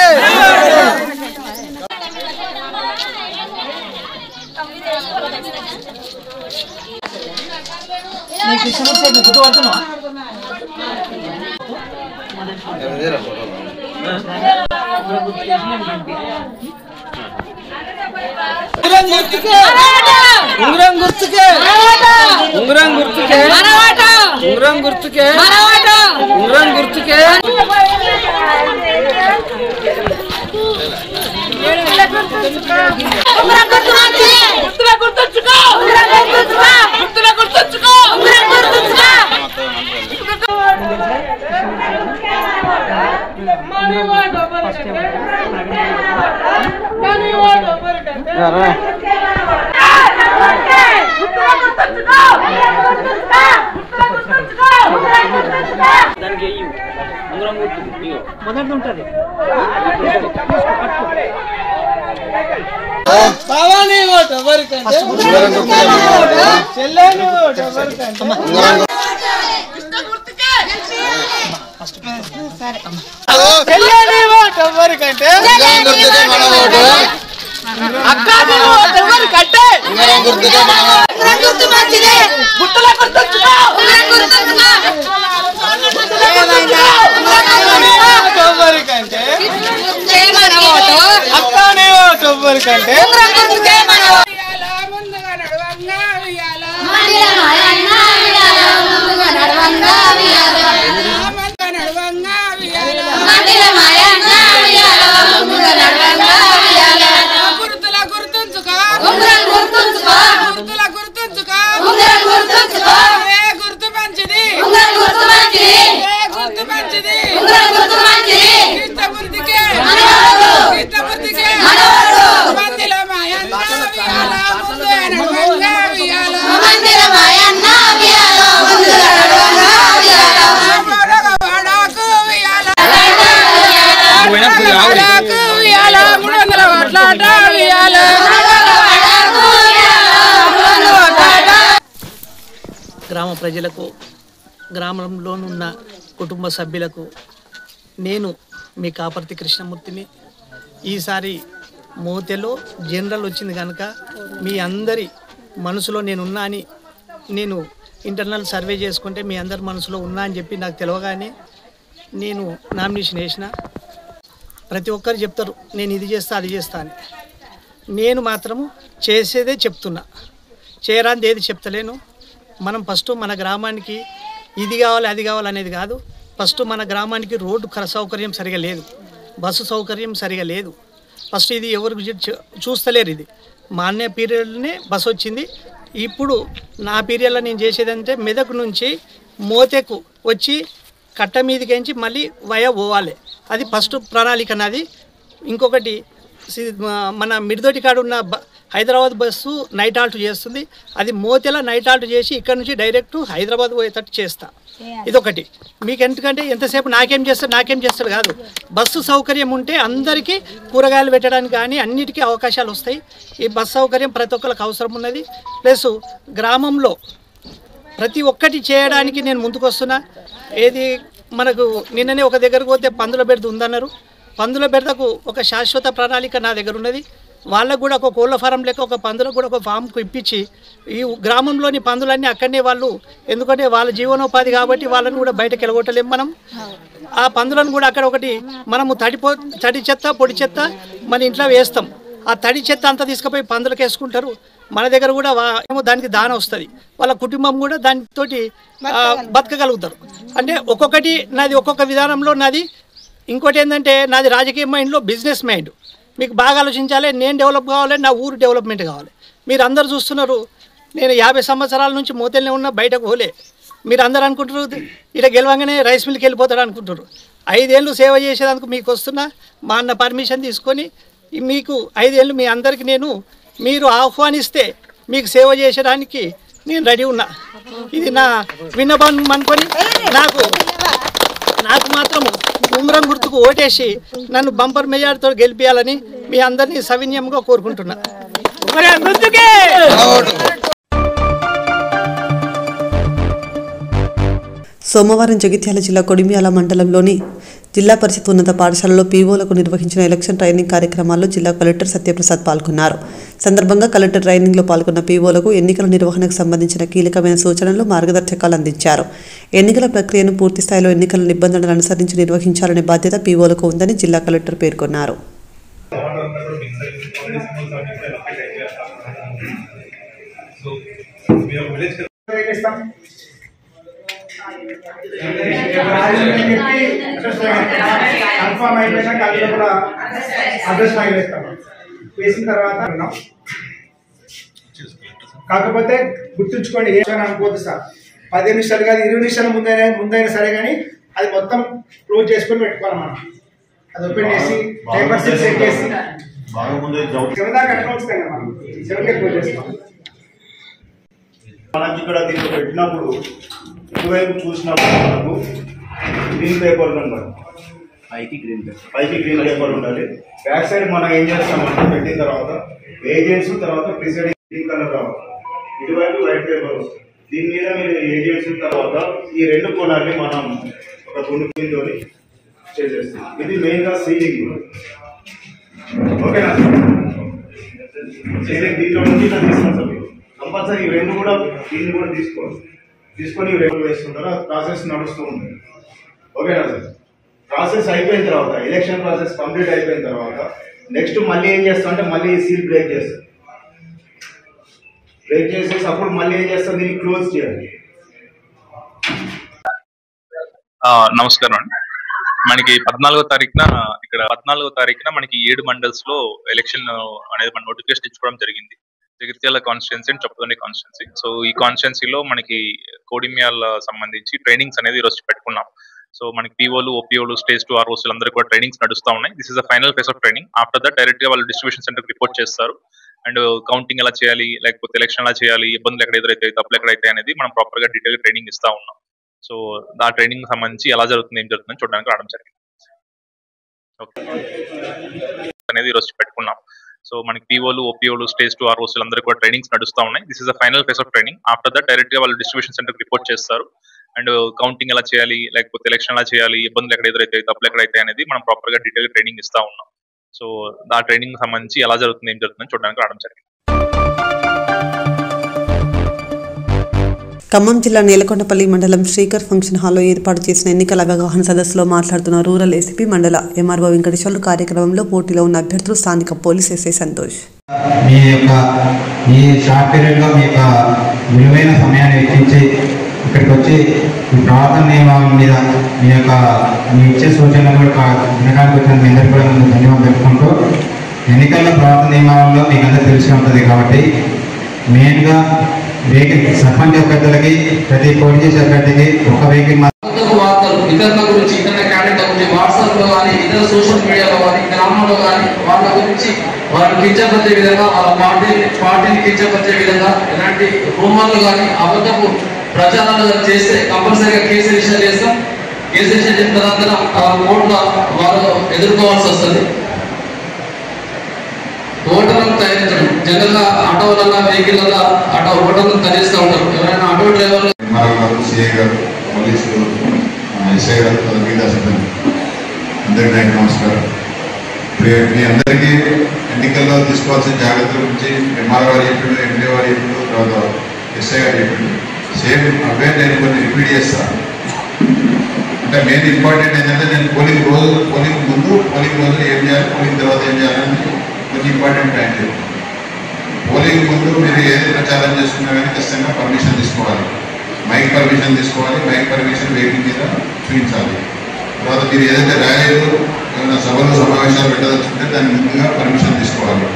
ఉంగరం గుర్తుకే, ఉంగరం గుర్తుకే, ఉంగరం గుర్తుకే, ఉంగరం గుర్తుకే. మొదటి ఉంటుంది గ్రామ ప్రజలకు గ్రామంలోనున్న కుటుంబ సభ్యులకు నేను మీ కాపర్తి కృష్ణమూర్తిని. ఈసారి మోతెలో జనరల్ వచ్చింది కనుక మీ అందరి మనసులో నేనున్నా అని నేను ఇంటర్నల్ సర్వే చేసుకుంటే మీ అందరి మనసులో ఉన్నా అని చెప్పి నాకు తెలియగానే నేను నామినేషన్ వేసిన. ప్రతి ఒక్కరు చెప్తారు నేను ఇది చేస్తా అది చేస్తా అని. నేను మాత్రము చేసేదే చెప్తున్నా, చేయరాంది ఏది చెప్తలేను. మనం ఫస్ట్ మన గ్రామానికి ఇది కావాలి అది కావాలి అనేది కాదు. ఫస్ట్ మన గ్రామానికి రోడ్డు సౌకర్యం సరిగా లేదు, బస్సు సౌకర్యం సరిగా లేదు. ఫస్ట్ ఇది ఎవరు చూస్తలేరు. ఇది మా అన్నయ్య పీరియడ్లోనే బస్సు వచ్చింది. ఇప్పుడు నా పీరియడ్లో నేను చేసేదంటే మెదక్ నుంచి మోతెకు వచ్చి కట్ట మీదకించి మళ్ళీ వయా పోవాలి. అది ఫస్ట్ ప్రణాళిక నాది. ఇంకొకటి మన మిడిదొడ్డి కాడ ఉన్న హైదరాబాద్ బస్సు నైట్ ఆల్ట్ చేస్తుంది. అది మోతెల నైట్ ఆల్ట్ చేసి ఇక్కడ నుంచి డైరెక్ట్ హైదరాబాద్ పోయేటట్టు చేస్తా. ఇదొకటి. మీకు ఎందుకంటే ఎంతసేపు నాకేం చేస్తాడు కాదు, బస్సు సౌకర్యం ఉంటే అందరికీ కూరగాయలు పెట్టడానికి కానీ అన్నిటికీ అవకాశాలు వస్తాయి. ఈ బస్సు సౌకర్యం ప్రతి ఒక్కరికి అవసరం ఉన్నది. ప్లస్ గ్రామంలో ప్రతి ఒక్కటి చేయడానికి నేను ముందుకు వస్తున్నా. ఏది మనకు నిన్ననే ఒక దగ్గరకు పోతే పందుల బెడద ఉందన్నారు. పందుల బెడదకు ఒక శాశ్వత ప్రణాళిక నా దగ్గర ఉన్నది. వాళ్ళకు కూడా ఒక కోళ్ళ ఫారం లెక్క ఒక పందులకు కూడా ఒక ఫామ్కు ఇప్పించి ఈ గ్రామంలోని పందులన్నీ అక్కడనే వాళ్ళు, ఎందుకంటే వాళ్ళ జీవనోపాధి కాబట్టి వాళ్ళని కూడా బయటకు వెళ్ళగొట్టలేం మనం. ఆ పందులను కూడా అక్కడ ఒకటి మనము తడి చెత్త పొడి చెత్త మన ఇంట్లో వేస్తాం. ఆ తడి చెత్త అంతా తీసుకుపోయి పందులకు వేసుకుంటారు. మన దగ్గర కూడా దానికి దాన వస్తుంది. వాళ్ళ కుటుంబం కూడా దానితో బతకగలుగుతారు. అంటే ఒక్కొక్కటి నాది ఒక్కొక్క విధానంలో నాది. ఇంకోటి ఏంటంటే నాది రాజకీయ మైండ్లో బిజినెస్ మైండ్. మీకు బాగా ఆలోచించాలి. నేను డెవలప్ కావాలి, నా ఊరు డెవలప్మెంట్ కావాలి. మీరు అందరు చూస్తున్నారు, నేను 50 సంవత్సరాల నుంచి మోతెల్నే ఉన్నా, బయటకు పోలే. మీరు అందరు అనుకుంటారు ఇక్కడ గెలవంగానే రైస్ మిల్కి వెళ్ళిపోతాడు అనుకుంటారు. 5 ఏళ్ళు సేవ చేసేందుకు మీకు వస్తున్నా. మా అన్న పర్మిషన్ తీసుకొని మీకు 5 ఏళ్ళు మీ అందరికీ మీరు ఆహ్వానిస్తే మీకు సేవ చేసేదానికి నేను రెడీ ఉన్నా. ఇది నా విన్నపం అనుకొని నాకు మాత్రము ఉంగరం గుర్తుకు ఓటేసి నన్ను బంపర్ మెజార్టీతో గెలిపించాలని మీ అందరినీ సవినయంగా కోరుకుంటున్నా. సోమవారం జగిత్యాల జిల్లా కొడిమ్యాల మండలంలోని జిల్లా పరిషత్ ఉన్నత పాఠశాలలో పీఓలకు నిర్వహించిన ఎలక్షన్ ట్రైనింగ్ కార్యక్రమాల్లో జిల్లా కలెక్టర్ సత్యప్రసాద్ పాల్గొన్నారు. సందర్భంగా కలెక్టర్ ట్రైనింగ్లో పాల్గొన్న పీఓలకు ఎన్నికల నిర్వహణకు సంబంధించిన కీలకమైన సూచనలు, మార్గదర్శకాలు అందించారు. ఎన్నికల ప్రక్రియను పూర్తి స్థాయిలో ఎన్నికల నిబంధనలు అనుసరించి నిర్వహించాలనే బాధ్యత పీఓలకు ఉందని జిల్లా కలెక్టర్ పేర్కొన్నారు. కన్ఫర్మ్ అయిపోయినాక అందులో కూడా అడ్రస్ ఫైల్ వేస్తాం. వేసిన తర్వాత కాకపోతే గుర్తుంచుకోండి, ఏమైనా అనుకోవద్దు సార్. 10 నిమిషాలు కాదు 20 నిమిషాల ముందైనా సరే కానీ అది మొత్తం క్లోజ్ చేసుకొని పెట్టుకోవాలి. మనం అది ఓపెన్ చేసి పేపర్ సెట్ చేసి 7 దాకా అట్లా ఉంచుతాం కదా, మనం 7కే క్లోజ్ చేస్తాం. మనకి ఇక్కడ దీంట్లో పెట్టినప్పుడు ఇటువైపు చూసినప్పుడు మనకు గ్రీన్ పేపర్ ఉండాలి, పైకి గ్రీన్ పేపర్ ఉండాలి. బ్యాక్ సైడ్ మనం ఏం చేస్తామంటే పెట్టిన తర్వాత ఏజెంట్స్ తర్వాత ప్రిసైడింగ్ గ్రీన్ కలర్ రావాలి, ఇటువైపు వైట్ పేపర్ వస్తుంది. దీని మీద మీరు ఏజెంట్స్ తర్వాత ఈ 2 కోణాన్ని మనం ఒక దుండుతో చేసేస్తాం. ఇది మెయిన్ గా సీలింగ్. ఓకేనా? సీలింగ్ దీంట్లో నుంచి తీసుకోండి సార్. కంపల్సరీ ఈ 2 కూడా దీన్ని కూడా తీసుకొని 2 వేస్తుంటారు. ప్రాసెస్ నడుస్తూ ఉంటుంది. ఓకేనా సార్? ప్రాసెస్ అయిపోయిన తర్వాత ఎలక్షన్ ప్రాసెస్ కంప్లీట్ అయిపోయిన తర్వాత నెక్స్ట్ మళ్ళీ ఏం చేస్తాం అంటే మళ్ళీ సీల్ బ్రేక్ చేస్తాం. బ్రేక్ చేసేసి అప్పుడు మళ్ళీ ఏం చేస్తాం, దీన్ని క్లోజ్ చేయాలి. నమస్కారం అండి. మనకి 14వ తారీఖున మనకి 7 మండల్స్ లో ఎలక్షన్ అనేది మన నోటిఫికేషన్ ఇచ్చుకోవడం జరిగింది. Jagtial constituency and Choppadandi constituency. So ఈ కాన్స్టిట్యున్సీలో మనకి కోడిమ్యాల సంబంధించి ట్రైనింగ్స్ అనేది ఈరోజు పెట్టుకున్నాం. సో మనకి పీఓలు, ఓపీఓలు, స్టేజ్ 2 ఆర్ఓసీలు అందరూ కూడా ట్రైనింగ్స్ నడుస్తూ ఉన్నాయి. This is the final face of training. After that direct గా వాళ్ళు డిస్ట్రిబ్యూషన్ సెంటర్ రిపోర్ట్ చేస్తారు. అండ్ కౌంటింగ్ ఎలా చేయాలి, లేకపోతే ఎలక్షన్ ఎలా చేయాలి, ఇబ్బందులు ఎక్కడ ఎదురైతే, తప్పులు ఎక్కడైతే అనేది మనం ప్రాపర్ గా డీటెయిల్ ట్రైనింగ్ ఇస్తా ఉన్నాం. సో ఆ ట్రైనింగ్ సంబంధించి ఎలా జరుగుతుంది, ఏం జరుగుతుందని చూడడానికి రావడం జరిగింది. అనేది ఈరోజు పెట్టుకున్నాం. సో మనకి పీఓలు, ఓపీఓలు, స్టేజ్ 2 ఆర్ఓసీలు అందరూ కూడా ట్రైనింగ్స్ నడుస్తూ ఉన్నాయి. This is the final face of training. After that direct గా వాళ్ళు డిస్ట్రిబ్యూషన్ సెంటర్ రిపోర్ట్ చేస్తారు. అండ్ కౌంటింగ్ ఎలా చేయాలి, లేకపోతే ఎలక్షన్ ఎలా చేయాలి, ఇబ్బందులు ఎక్కడ ఎదురైతే, తప్పులు ఎక్కడైతే అనేది మనం ప్రాపర్ గా డీటెయిల్ ట్రైనింగ్ ఇస్తా ఉన్నాం. సో ఆ ట్రైనింగ్ సంబంధించి ఎలా జరుగుతుంది, ఏం జరుగుతుందని చూడడానికి రావడం జరిగింది. ఖమ్మం జిల్లా నేలకొండపల్లి మండలం శ్రీకర్ ఫంక్షన్ హాల్లో ఏర్పాటు చేసిన ఎన్నికల అవగాహన సదస్సులో మాట్లాడుతున్న రూరల్ ఏసీపీ మండల ఎంఆర్ఓ వెంకటేశ్వర్లు కార్యక్రమంలో పోటీలో ఉన్న అభ్యర్థులు స్థానిక పోలీస్ ఎస్ఐ సంతోష్. ఈ షార్ట్ పీరియడ్లో మీ యొక్క విలువైన సమయాన్ని వెచ్చించి ఇక్కడికి వచ్చి ఈ ప్రవర్తన నియమాల మీద మీ ఇచ్చే సూచనలు కూడా వినడానికి వచ్చిన మీ అందరికీ కూడా ధన్యవాదాలు తెలుపుకుంటూ, ఎన్నికల ప్రవర్తన నియమాలలో మీకు అందరూ తెలిసి ఉంటుంది కాబట్టి మెయిన్గా వెహికల్ సర్పంచ్ అభ్యర్థులకి ప్రతి పోటీ చేసే అభ్యర్థికి ఒక వెహికల్ వార్తలు ఇతరుల గురించి, ఇతర క్యాండిడేట్ గురించి వాట్సాప్ లో కానీ ఇతర సోషల్ మీడియాలో కానీ గ్రామంలో కానీ వాళ్ళ గురించి వాళ్ళని కించపరిచే విధంగా, వాళ్ళ పార్టీని కించపరిచే విధంగా ఎలాంటి రూమర్లు కానీ అబద్ధపు ప్రచారాలు చేస్తే కంపల్సరీగా కేసు రిజిస్టర్ చేస్తాం. కేసు రిజిస్టర్ చేసిన తర్వాత కోర్టులో వాళ్ళు ఎదుర్కోవాల్సి వస్తుంది. ఓటర్లను తయారించడం జనరల్ గా ఆటోల వెహికల్ ఓటర్లను తయారిస్తూ ఉంటారు. ఎవరైనా ఆటో డ్రైవర్లు, సిఐ గారు, పోలీసులు, ఎస్ఐ గారు, మిగతా సిబ్బంది అందరికీ నమస్కారం. మీ అందరికీ ఎన్నికల్లో తీసుకోవాల్సిన జాగ్రత్తల గురించి ఎంఆర్ గారు చెప్పిండు, ఎంపీ గారు చెప్పిండు, తర్వాత ఎస్ఐ గారు చెప్పిండు. సేమ్ అవే నేను కొన్ని రిపీట్ చేస్తాను. అంటే మెయిన్ ఇంపార్టెంట్ ఏంటంటే నేను పోలింగ్ ముందు, పోలింగ్ రోజు ఏం చేయాలి, పోలింగ్ తర్వాత ఏం చేయాలని కొంచెం ఇంపార్టెంట్ పాయింట్ చెప్తాను. పోలింగ్ ముందు మీరు ఏది ప్రచారం చేస్తున్నా కానీ ఖచ్చితంగా పర్మిషన్ తీసుకోవాలి. మైక్ పర్మిషన్ తీసుకోవాలి. మైక్ పర్మిషన్ వెహికల్ మీద చూపించాలి. తర్వాత మీరు ఏదైతే ర్యాలీలు, ఏమైనా సభలు, సమావేశాలు పెట్టదలుచుకుంటే దాన్ని ముందుగా పర్మిషన్ తీసుకోవాలి.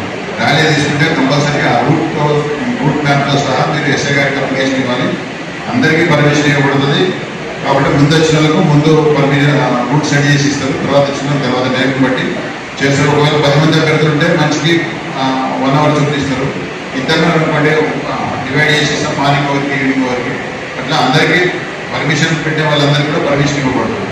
ర్యాలీ తీసుకుంటే కంపల్సరీగా ఆ రూట్ మ్యాప్తో సహా మీరు ఎస్ఐ గారికి అప్లికేషన్ ఇవ్వాలి. అందరికీ పర్మిషన్ ఇవ్వబడుతుంది కాబట్టి ముందు వచ్చిన వాళ్ళకు ముందు పర్మిషన్ రూట్ సెట్ చేసి ఇస్తారు. తర్వాత వచ్చిన తర్వాత టైంని బట్టి చేస్తారు. ఒకవేళ 10 మంది అభ్యర్థులు ఉంటే మనిషికి 1 అవర్ చూపిస్తారు. ఇద్దరు అనుకోండి డివైడ్ చేసేస్తాం, మార్నింగ్ వరకు ఈవినింగ్ వరకు. అట్లా అందరికీ పర్మిషన్ పెట్టే వాళ్ళందరికీ కూడా పర్మిషన్ ఇవ్వబడుతుంది.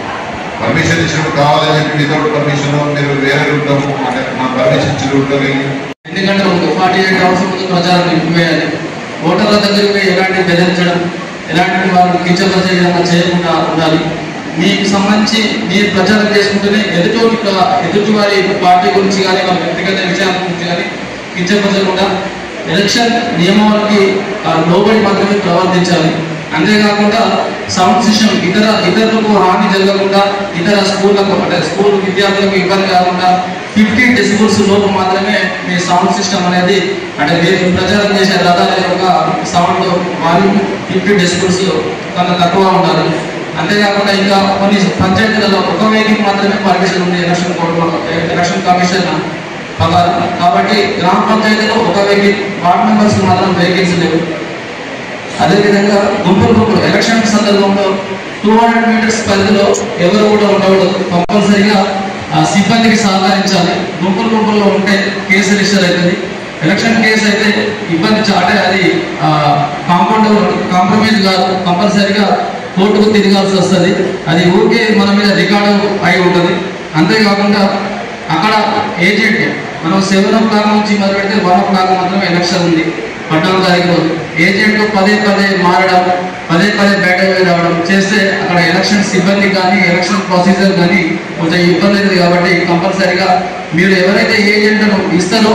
పర్మిషన్ ఇచ్చినప్పుడు కావాలని చెప్పి వితౌట్ పర్మిషన్ మీరు వేరే రూట్లో అంటే మన పర్మిషన్ ఇచ్చిన రూట్లో వెళ్ళి, ఎందుకంటే 48 అవర్స్ ముందు ప్రచారం నింపివేయాలి. ఓటర్ల దగ్గరికి ఎలాంటి బెదిరించడం, ఎలాంటి వాళ్ళు కించపరిచే విధంగా చేయకుండా ఉండాలి. మీకు సంబంధించి మీరు ప్రచారం చేసుకుంటూనే ఎదుటి వారి పార్టీ గురించి కానీ వాళ్ళ వ్యక్తిగత విషయాల గురించి కానీ కించపరచకుండా ఎలక్షన్ నియమాలకి లోబడి మాత్రమే ప్రవర్తించాలి. అంతేకాకుండా సౌండ్ సిస్టమ్ ఇతరులకు హాని జరగకుండా, ఇతర స్కూళ్ళకు అంటే స్కూల్ విద్యార్థులకు ఇబ్బంది కాకుండా 50 డెసిబుల్స్ లోపు మాత్రమే మీ సౌండ్ సిస్టమ్ అనేది, అంటే మీరు ప్రచారం చేసే రథాల యొక్క సౌండ్ వాల్యూమ్ 50 డెసిబుల్స్ కన్నా తక్కువ ఉండాలి. అంతేకాకుండా ఇంకా కొన్ని పంచాయతీలలో ఒక వెహికల్ మాత్రమే పర్మిషన్ ఉంది ఎలక్షన్ కమిషన్ ప్రకారం. కాబట్టి గ్రామ పంచాయతీలో ఒక వెహికల్, వార్డు మెంబర్స్ మాత్రం వెహికల్స్ లేవు. అదేవిధంగా గుంపులు ఎలక్షన్ సందర్భంలో 200 మీటర్స్ పరిధిలో ఎవరు కూడా ఉండకూడదు. కంపల్సరీగా సిబ్బందికి సహకరించాలి. గుంపుల్లో ఉంటే కేసు రిజిస్టర్ అవుతుంది. ఎలక్షన్ కేసు అయితే ఇబ్బంది చాటే, అది కాంప్రమైజ్ కాదు, కంపల్సరీగా కోర్టుకు తిరగాల్సి వస్తుంది. అది ఊరికే మన మీద రికార్డు అయి ఉంటుంది. అంతేకాకుండా అక్కడ ఏజెంట్ మనం 7 o'clock నుంచి మొదలు పెడితే 1 o'clock మాత్రమే ఎలక్షన్ ఉంది 14వ తారీఖు రోజు. ఏజెంట్ పదే మారడం, పదే బయటకు రావడం చేస్తే అక్కడ ఎలక్షన్ సిబ్బంది కానీ ఎలక్షన్ ప్రొసీజర్ కానీ కొంచెం ఇబ్బంది అవుతుంది. కాబట్టి కంపల్సరీగా మీరు ఎవరైతే ఏజెంట్ను ఇస్తారో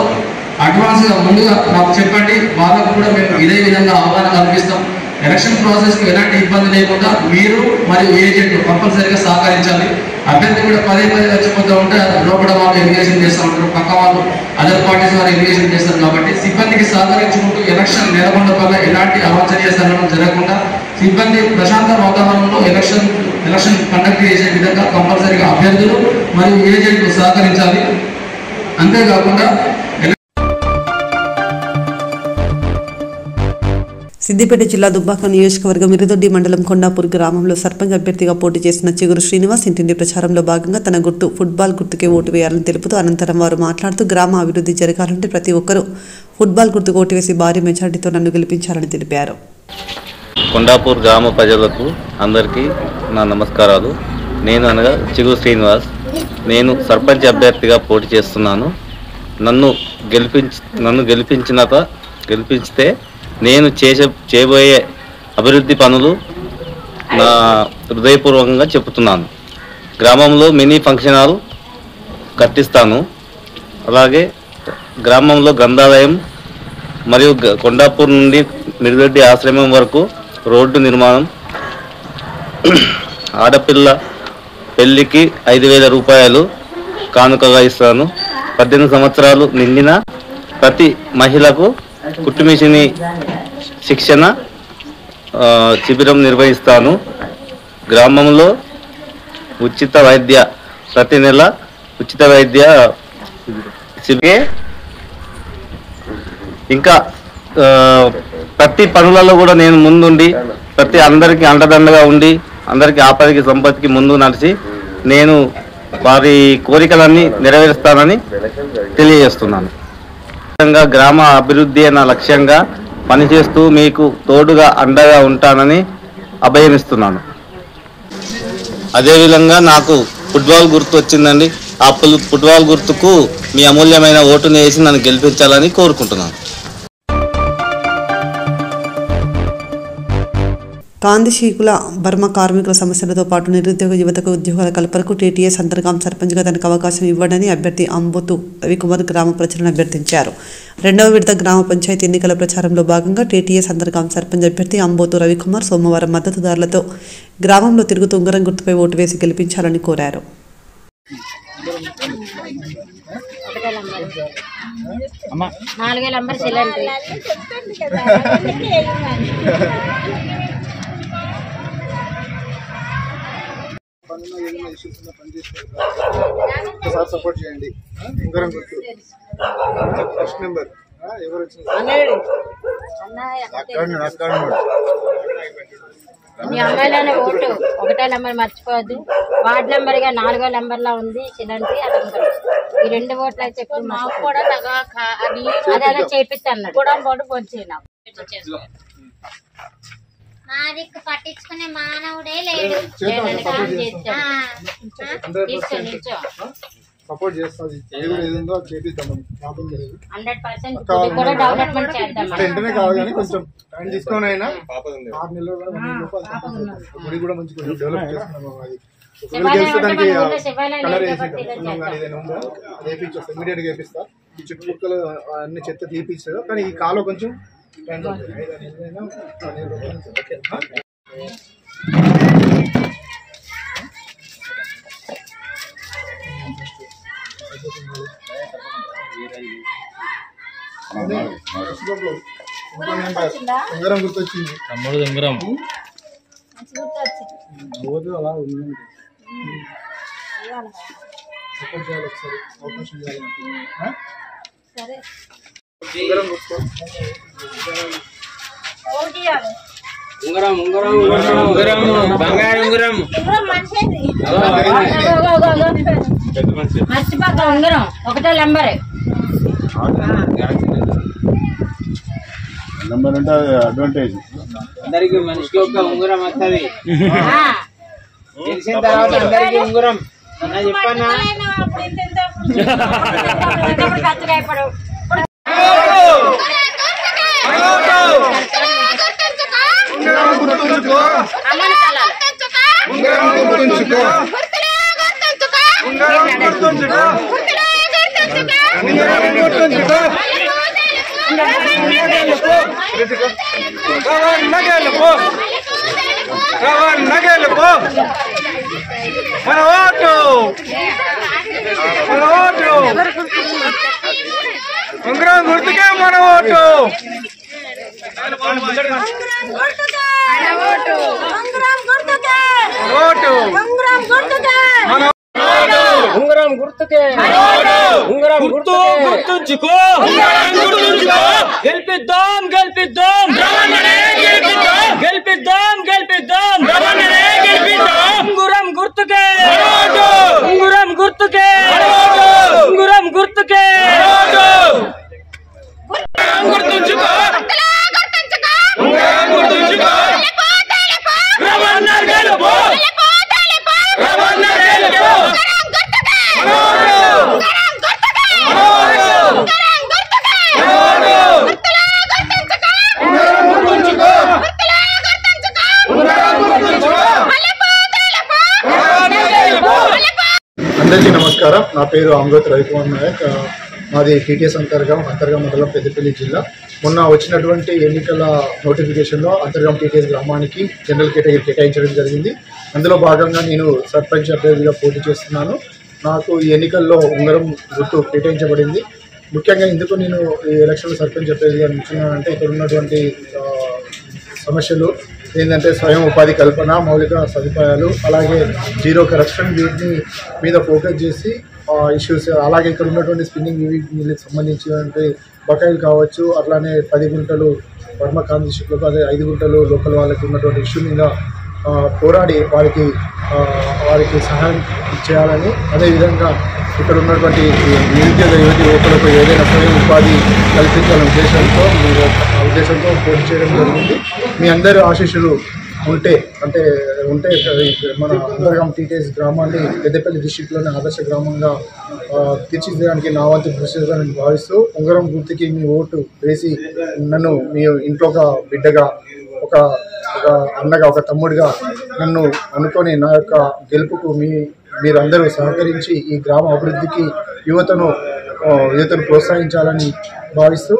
అడ్వాన్స్గా ముందుగా నాకు చెప్పండి, వాళ్ళకు కూడా మేము ఇదే విధంగా ఆహ్వానం కల్పిస్తాం. ఎలక్షన్ ప్రాసెస్కి ఎలాంటి ఇబ్బంది లేకుండా మీరు మరియు ఏజెంట్ కంపల్సరీగా సహకరించాలి. అభ్యర్థి కూడా పదే వచ్చిపోతూ ఉంటే లోపల వాళ్ళు ఇరిగేషన్ చేస్తూ ఉంటారు, పక్క వాళ్ళు అదర్ పార్టీస్ వారు ఇరిగేషన్ చేస్తారు. కాబట్టి సిబ్బందికి సహకరించుకుంటూ ఎలక్షన్ నెలకొండ వల్ల ఎలాంటి అవాంఛనీయ సంఘటనలు జరగకుండా సిబ్బంది ప్రశాంత వాతావరణంలో ఎలక్షన్ కండక్ట్ చేసే విధంగా కంపల్సరీగా అభ్యర్థులు మరియు ఏజెంట్లు సహకరించాలి. అంతేకాకుండా సిద్దిపేట జిల్లా దుబ్బాక నియోజకవర్గం ఇరుదొడ్డి మండలం కొండాపూర్ గ్రామంలో సర్పంచ్ అభ్యర్థిగా పోటీ చేసిన చిగురు శ్రీనివాస్ ఇంటింటి ప్రచారంలో భాగంగా తన గుర్తు ఫుట్బాల్ గుర్తుకే ఓటు వేయాలని తెలుపుతూ అనంతరం వారు మాట్లాడుతూ గ్రామ అభివృద్ధి జరగాలంటే ప్రతి ఒక్కరూ ఫుట్బాల్ గుర్తుకు ఓటు వేసి భారీ మెజార్టీతో నన్ను గెలిపించాలని తెలిపారు. కొండాపూర్ గ్రామ ప్రజలకు అందరికీ నా నమస్కారాలు. నేను అనగా చిగురు శ్రీనివాస్. నేను సర్పంచ్ అభ్యర్థిగా పోటీ చేస్తున్నాను. నన్ను గెలిపిస్తే నేను చేయబోయే అభివృద్ధి పనులు నా హృదయపూర్వకంగా చెబుతున్నాను. గ్రామంలో మినీ ఫంక్షన్ హాల్ కట్టిస్తాను. అలాగే గ్రామంలో గ్రంథాలయం మరియు కొండాపూర్ నుండి మిరుదొడ్డి ఆశ్రమం వరకు రోడ్డు నిర్మాణం, ఆడపిల్ల పెళ్లికి 5,000 రూపాయలు కానుకగా ఇస్తాను. 18 సంవత్సరాలు నిండిన ప్రతి మహిళకు కుట్టుమిషిని శిక్షణ శిబిరం నిర్వహిస్తాను. గ్రామంలో ఉచిత వైద్య ప్రతి నెల ఉచిత వైద్య శిబిరం, ఇంకా ప్రతి పనులలో కూడా నేను ముందుండి ప్రతి అందరికీ అండదండగా ఉండి అందరికీ ఆపదకి సంపత్తికి ముందు నడిచి నేను వారి కోరికలన్నీ నెరవేరుస్తానని తెలియజేస్తున్నాను. గ్రామ అభివృద్ధి నా లక్ష్యంగా పనిచేస్తూ మీకు తోడుగా అండగా ఉంటానని అభయమిస్తున్నాను. అదేవిధంగా నాకు ఫుట్బాల్ గుర్తు వచ్చిందండి. ఆ ఫుట్బాల్ గుర్తుకు మీ అమూల్యమైన ఓటుని వేసి నన్ను గెలిపించాలని కోరుకుంటున్నాను. కాందిశీకుల బర్మ కార్మికుల సమస్యలతో పాటు నిరుద్యోగ యువతకు ఉద్యోగాల కల్పనకు టీటీఎస్ అంతర్గాం సర్పంచ్గా తనకు అవకాశం ఇవ్వడని అభ్యర్థి అంబోతు రవికుమార్ గ్రామ ప్రజలను అభ్యర్థించారు. 2వ విడత గ్రామ పంచాయతీ ఎన్నికల ప్రచారంలో భాగంగా టీటీఎస్ అంతర్గాం సర్పంచ్ అభ్యర్థి అంబోతు రవికుమార్ సోమవారం మద్దతుదారులతో గ్రామంలో తిరుగుతూ ఉంగరం గుర్తుపై ఓటు వేసి గెలిపించాలని కోరారు. ఒకసారి సపోర్ట్ చేయండి. ఉంగరం గుర్తు ఫస్ట్ నెంబర్ ఎవరు మీ అమ్మాయిలోనే ఓటు 1వ నెంబర్ మర్చిపోవద్దు. వార్డు నెంబర్ గా 4వ నెంబర్ లా ఉంది చిల్లండి. ఈ 2 ఓట్లు అయితే మాకు కూడా అదే చేపిస్తాను కూడా ఓటు పొంచినాం. మాది పట్టించుకునే మానవుడే లేడు. సపోర్ట్ చేస్తుంది. ఏదో చేపిద్దాం. 100% వెంటనే కాదు కానీ కొంచెం టైం తీసుకొని అయినా 6 నెలలు గుడి కూడా మంచిగా డెవలప్ చేస్తున్నాము. దానికి కలర్ వేపిస్తాం, ఇమీడియట్ గా వేపిస్తా. ఈ చుట్టుపక్కల అన్ని చెత్త తీపిస్తారు కానీ ఈ కాలో కొంచెం ఉంగరం గుర్తొచ్చింది. ఉంగరం అలా ఉంది. సపోర్ట్ చేయాలి, ఒకసారి అవకాశం చేయాలి. మర్చిపోక ఉంగరం ఒకటో నెంబర్ నెంబర్ అంటే అడ్వాంటేజ్. అందరికి మనిషికి ఒక ఉంగరం వస్తుంది. తెలిసిన తర్వాత అందరికి ఉంగరం చెప్పన్నా. మన ఓటు ఉంగరం గుర్తుకే మన ఓటు. ఉంగరం గుర్తుకే ఉంగరం గుర్తుంచుకో. గెలిపిద్దాం గెలిపిద్దాం గెలిపిద్దాం గెలిపిద్దాం ఉంగరం గుర్తుకే ఉంగరం గుర్తుకే ఉంగరం గుర్తుకే గుర్తుంచుకో ఉంగరం గుర్తుంచుకో. రవణర్ గెలుపు రవణర్ గెలుపు అందరికీ నమస్కారం. నా పేరు అమృత్ రవికుమార్ నాయక్. మాది టీటీఎస్ అంతర్గం మండలం పెద్దపల్లి జిల్లా. మొన్న వచ్చినటువంటి ఎన్నికల నోటిఫికేషన్లో అంతర్గం టీటీఎస్ గ్రామానికి జనరల్ కేటగిరీ కేటాయించడం జరిగింది. అందులో భాగంగా నేను సర్పంచ్ అభ్యర్థిగా పోటీ చేస్తున్నాను. నాకు ఈ ఎన్నికల్లో ఉంగరం గుర్తు కేటాయించబడింది. ముఖ్యంగా ఎందుకు నేను ఈ ఎలక్షన్లో సర్పంచ్ అభ్యర్థిగా నిల్చున్నానంటే ఇక్కడ ఉన్నటువంటి సమస్యలు ఏంటంటే స్వయం ఉపాధి కల్పన, మౌలిక సదుపాయాలు, అలాగే జీరో కరప్షన్, వీటిని మీద ఫోకస్ చేసి ఇష్యూస్, అలాగే ఇక్కడ ఉన్నటువంటి స్పిన్నింగ్ మిల్లుకి సంబంధించినటువంటి బకాయిలు కావచ్చు, అట్లానే 10 గుంటలు వర్మ కాంతిశిప్లకు, అదే 5 గుంటలు లోకల్ వాళ్ళకి ఉన్నటువంటి ఇష్యూ మీద పోరాడి వారికి సహాయం చేయాలని, అదేవిధంగా ఇక్కడ ఉన్నటువంటి నిరుద్యోగ యువకులకు ఏదైనా స్వయం ఉపాధి కల్పించాలనే ఉద్దేశంతో పోటీ చేయడం జరిగింది. మీ అందరి ఆశీస్సులు ఉంటే మన అంతర్గం టీటీఎస్ గ్రామాన్ని పెద్దపల్లి డిస్టిక్లోని ఆదర్శ గ్రామంగా తీర్చిదిద్దడానికి నా వంతు కృషి చేయాలని భావిస్తూ ఉంగరం గుర్తుకి మీ ఓటు వేసి నన్ను మీ ఇంట్లో ఒక బిడ్డగా, ఒక అన్నగా, ఒక తమ్ముడిగా నన్ను అనుకొని నా యొక్క గెలుపుకు మీరందరూ సహకరించి ఈ గ్రామ అభివృద్ధికి యువతను ప్రోత్సహించాలని భావిస్తూ.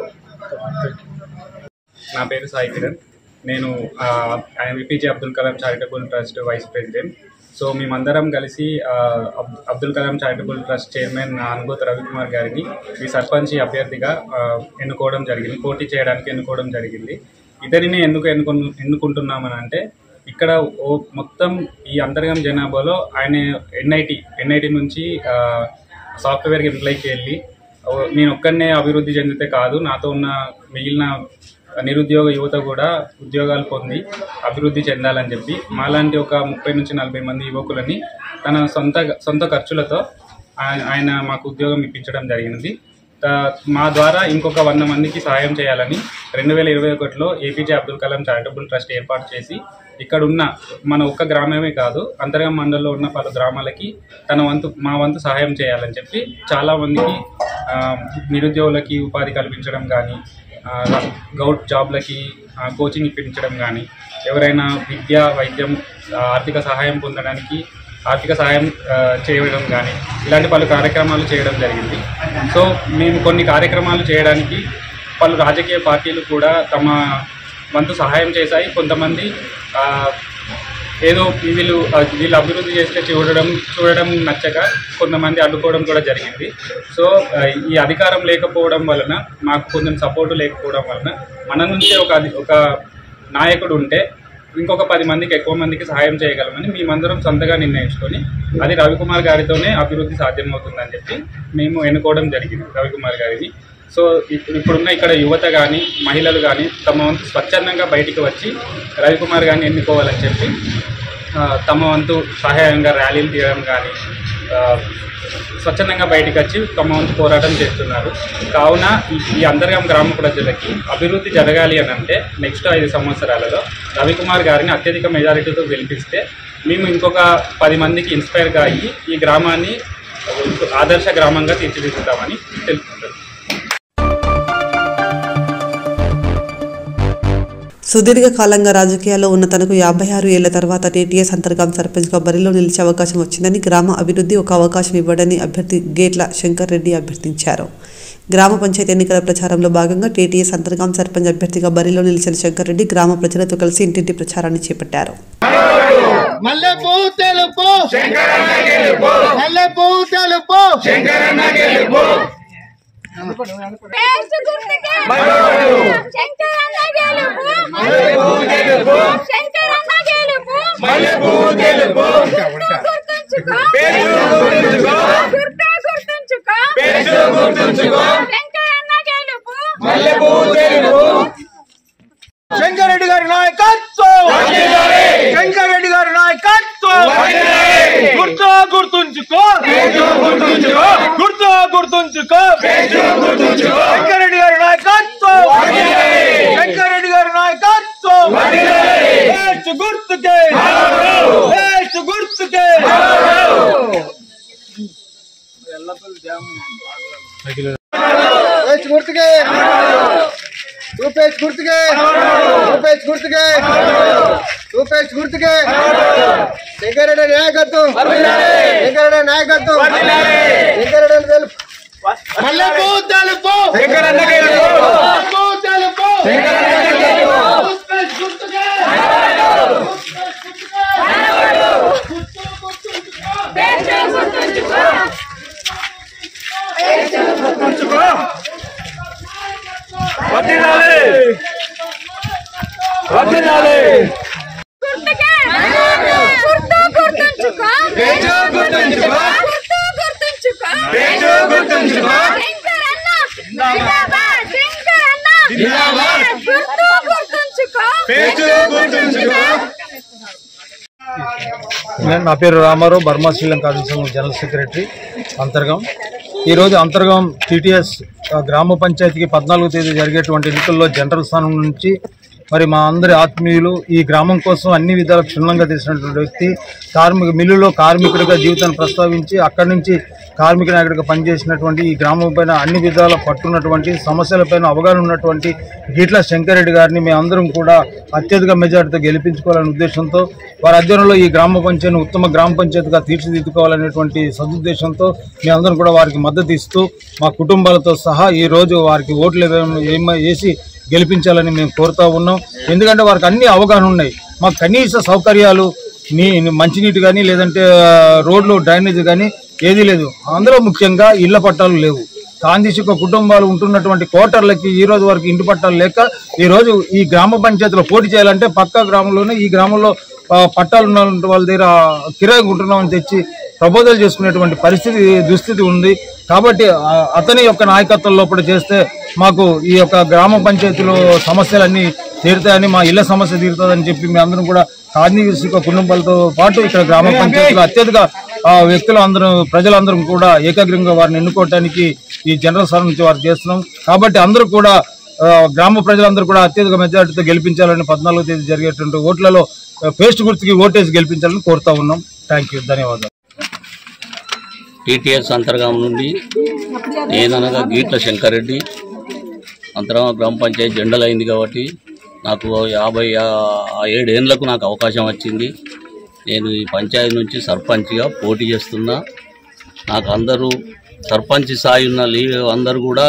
నా పేరు సాయి కిరణ్. నేను APJ Abdul Kalam charitable trust vice president. So మేమందరం కలిసి Abdul Kalam charitable trust chairman Anubhuti Ravikumar గారిని ఈ సర్పంచ్ అభ్యర్థిగా పోటీ చేయడానికి ఎన్నుకోవడం జరిగింది. ఇతనిని ఎన్నుకుంటున్నామని అంటే ఇక్కడ మొత్తం ఈ అంతర్గం జనాభాలో ఆయన ఎన్ఐటి నుంచి సాఫ్ట్వేర్ ఎంప్లాయ్కి వెళ్ళి నేను ఒక్కనే అభివృద్ధి చెందితే కాదు, నాతో ఉన్న మిగిలిన నిరుద్యోగ యువత కూడా ఉద్యోగాలు పొంది అభివృద్ధి చెందాలని చెప్పి మాలాంటి ఒక 30 నుంచి 40 మంది యువకులని తన సొంత ఖర్చులతో ఆయన మాకు ఉద్యోగం ఇప్పించడం జరిగింది. మా ద్వారా ఇంకొక 100 మందికి సహాయం చేయాలని 2021లో APJ Abdul Kalam charitable trust ఏర్పాటు చేసి ఇక్కడున్న మన ఒక్క గ్రామమే కాదు అంతర్గం మండలంలో ఉన్న పలు గ్రామాలకి మా వంతు సహాయం చేయాలని చెప్పి చాలామందికి నిరుద్యోగులకి ఉపాధి కల్పించడం కానీ, గౌట్ జాబ్లకి కోచింగ్ ఇప్పించడం కానీ, ఎవరైనా విద్య, వైద్యం, ఆర్థిక సహాయం పొందడానికి ఆర్థిక సహాయం చేయడం కానీ ఇలాంటి పలు కార్యక్రమాలు చేయడం జరిగింది. సో మేము కొన్ని కార్యక్రమాలు చేయడానికి పలు రాజకీయ పార్టీలు కూడా తమ వంతు సహాయం చేశాయి. కొంతమంది ఏదో వీళ్ళు అభివృద్ధి చేస్తే చూడడం నచ్చక కొంతమంది అడ్డుకోవడం కూడా జరిగింది. సో ఈ అధికారం లేకపోవడం వలన, మాకు కొంచెం సపోర్టు లేకపోవడం వలన మన నుంచే ఒక నాయకుడు ఉంటే ఇంకొక 10 మందికి ఎక్కువ మందికి సహాయం చేయగలమని మేమందరం సొంతగా నిర్ణయించుకొని అది రవికుమార్ గారితోనే అభివృద్ధి సాధ్యమవుతుందని చెప్పి మేము ఎన్నుకోవడం జరిగింది రవికుమార్ గారిని. సో ఇప్పుడున్న ఇక్కడ యువత కానీ మహిళలు కానీ తమ వంతు స్వచ్ఛందంగా బయటికి వచ్చి రవికుమార్ గారిని ఎన్నుకోవాలని చెప్పి తమ వంతు సహాయంగా ర్యాలీలు తీయడం కానీ స్వచ్ఛందంగా బయటికి వచ్చి తమ వంతు పోరాటం చేస్తున్నారు. కావున ఈ అంతర్గాం గ్రామ ప్రజలకి అభివృద్ధి జరగాలి అని అంటే నెక్స్ట్ 5 సంవత్సరాలలో రవికుమార్ గారిని అత్యధిక మెజారిటీతో గెలిపిస్తే మేము ఇంకొక 10 మందికి ఇన్స్పైర్గా అయ్యి ఈ గ్రామాన్ని ఆదర్శ గ్రామంగా తీర్చిదిద్దుతామని తెలుపుకుంటారు. సుదీర్ఘకాలంగా రాజకీయాల్లో ఉన్న తనకు 56 ఏళ్ల తర్వాత టీటీఎస్ అంతర్గాం సర్పంచ్గా బరిలో నిలిచే అవకాశం వచ్చిందని, గ్రామ అభివృద్ధి ఒక అవకాశం ఇవ్వడని అభ్యర్థి గేట్ల శంకర్ రెడ్డి అభ్యర్థించారు. గ్రామ పంచాయతీ ఎన్నికల ప్రచారంలో భాగంగా టీటీఎస్ అంతర్గాం సర్పంచ్ అభ్యర్థిగా బరిలో నిలిచిన శంకర్ రెడ్డి గ్రామ ప్రజలతో కలిసి ఇంటింటి ప్రచారాన్ని చేపట్టారు. శంకర్ రెడ్డి గారి నాయకత్వం, శంకర్ రెడ్డి గారి నాయకత్వం గుర్తుంచుకో, గుర్తుంచుకో శంకర్ రెడ్డి గారి నాయకత్వం, శంకర్ రెడ్డి గారి నాయకత్వం గుర్తుకే గుర్తుకే గుర్తుకే రూపేష్ గుర్తుకే రూపేష్ గుర్తుకే రూపేష్ గుర్తుకే శంకరెడ్డి నాయకత్వం, శంకరెడ్డి నాయకత్వం, శంకరెడ్డి తెలుపు మల్లెపూ తెలుపు శంకరన్న తెలుపు రూపేష్ గుర్తుకే నా పేరు Ramarao, Burma Sri Lanka general secretary Antergaon. ఈరోజు అంతర్గాం టీటీఎస్ గ్రామ పంచాయతీకి 14వ తేదీ జరిగేటువంటి ఎన్నికల్లో జనరల్ స్థానం నుంచి మరి మా అందరి ఆత్మీయులు ఈ గ్రామం కోసం అన్ని విధాలు క్షుణ్ణంగా తెలిసినటువంటి వ్యక్తి, మిల్లులో కార్మికుడిగా జీవితాన్ని ప్రస్తావించి అక్కడి నుంచి కార్మిక నాయకుడిగా పనిచేసినటువంటి ఈ గ్రామం పైన అన్ని విధాల పట్టున్నటువంటి సమస్యలపైన అవగాహన ఉన్నటువంటి గీట్ల శంకర్ రెడ్డి గారిని మేమందరం కూడా అత్యధిక మెజార్టీతో గెలిపించుకోవాలనే ఉద్దేశంతో వారి అధ్యయనంలో ఈ గ్రామ పంచాయతీని ఉత్తమ గ్రామ పంచాయతీగా తీర్చిదిద్దుకోవాలనేటువంటి సదుద్దేశంతో మేమందరం కూడా వారికి మద్దతు ఇస్తూ మా కుటుంబాలతో సహా ఈరోజు వారికి ఓట్లు వేసి గెలిపించాలని మేము కోరుతా ఉన్నాం. ఎందుకంటే వారికి అన్ని అవగాహన ఉన్నాయి. మాకు కనీస సౌకర్యాలు మంచినీటి కానీ లేదంటే రోడ్లు డ్రైనేజ్ కానీ ఏదీ లేదు. అందులో ముఖ్యంగా ఇళ్ల పట్టాలు లేవు. కాందిశిక కుటుంబాలు ఉంటున్నటువంటి క్వార్టర్లకి ఈ రోజు వరకు ఇంటి పట్టాలు లేక ఈరోజు ఈ గ్రామ పంచాయతీలో పోటీ చేయాలంటే పక్క గ్రామంలోనే ఈ గ్రామంలో పట్టాలు ఉన్న వాళ్ళ దగ్గర కిరాయి ఉంటున్నామని తెచ్చి ప్రపోజల్ చేసుకునేటువంటి దుస్థితి ఉంది. కాబట్టి అతని యొక్క నాయకత్వం లోపల చేస్తే మాకు ఈ యొక్క గ్రామ పంచాయతీలో సమస్యలన్నీ తీరుతాయని, మా ఇళ్ల సమస్య తీరుతుందని చెప్పి మేము అందరం కూడా కార్మిక కుటుంబాలతో పాటు ఇక్కడ గ్రామ పంచాయతీలో అత్యధిక వ్యక్తులు అందరం ప్రజలందరం కూడా ఏకాగ్రంగా వారిని ఎన్నుకోవడానికి ఈ జనరల్ స్థానం నుంచి వారు చేస్తున్నాం. కాబట్టి అందరూ కూడా గ్రామ ప్రజలందరూ కూడా అత్యధిక మెజార్టీతో గెలిపించాలని 14వ తేదీ జరిగేటువంటి ఓట్లలో పేస్ట్ గుర్తుకి ఓటేసి గెలిపించాలని కోరుతా ఉన్నాం. థ్యాంక్ యూ, ధన్యవాదాలు. టీటీఎస్ అంతర్గాం నుండి నేననగా గీట్ల శంకర్ రెడ్డి. అంతర్గాం గ్రామ పంచాయతీ జెండలు అయింది కాబట్టి నాకు 57 ఏళ్ళకు నాకు అవకాశం వచ్చింది. నేను ఈ పంచాయతీ నుంచి సర్పంచ్గా పోటీ చేస్తున్నా. నాకు అందరూ సర్పంచ్ స్థాయి ఉన్న అందరూ కూడా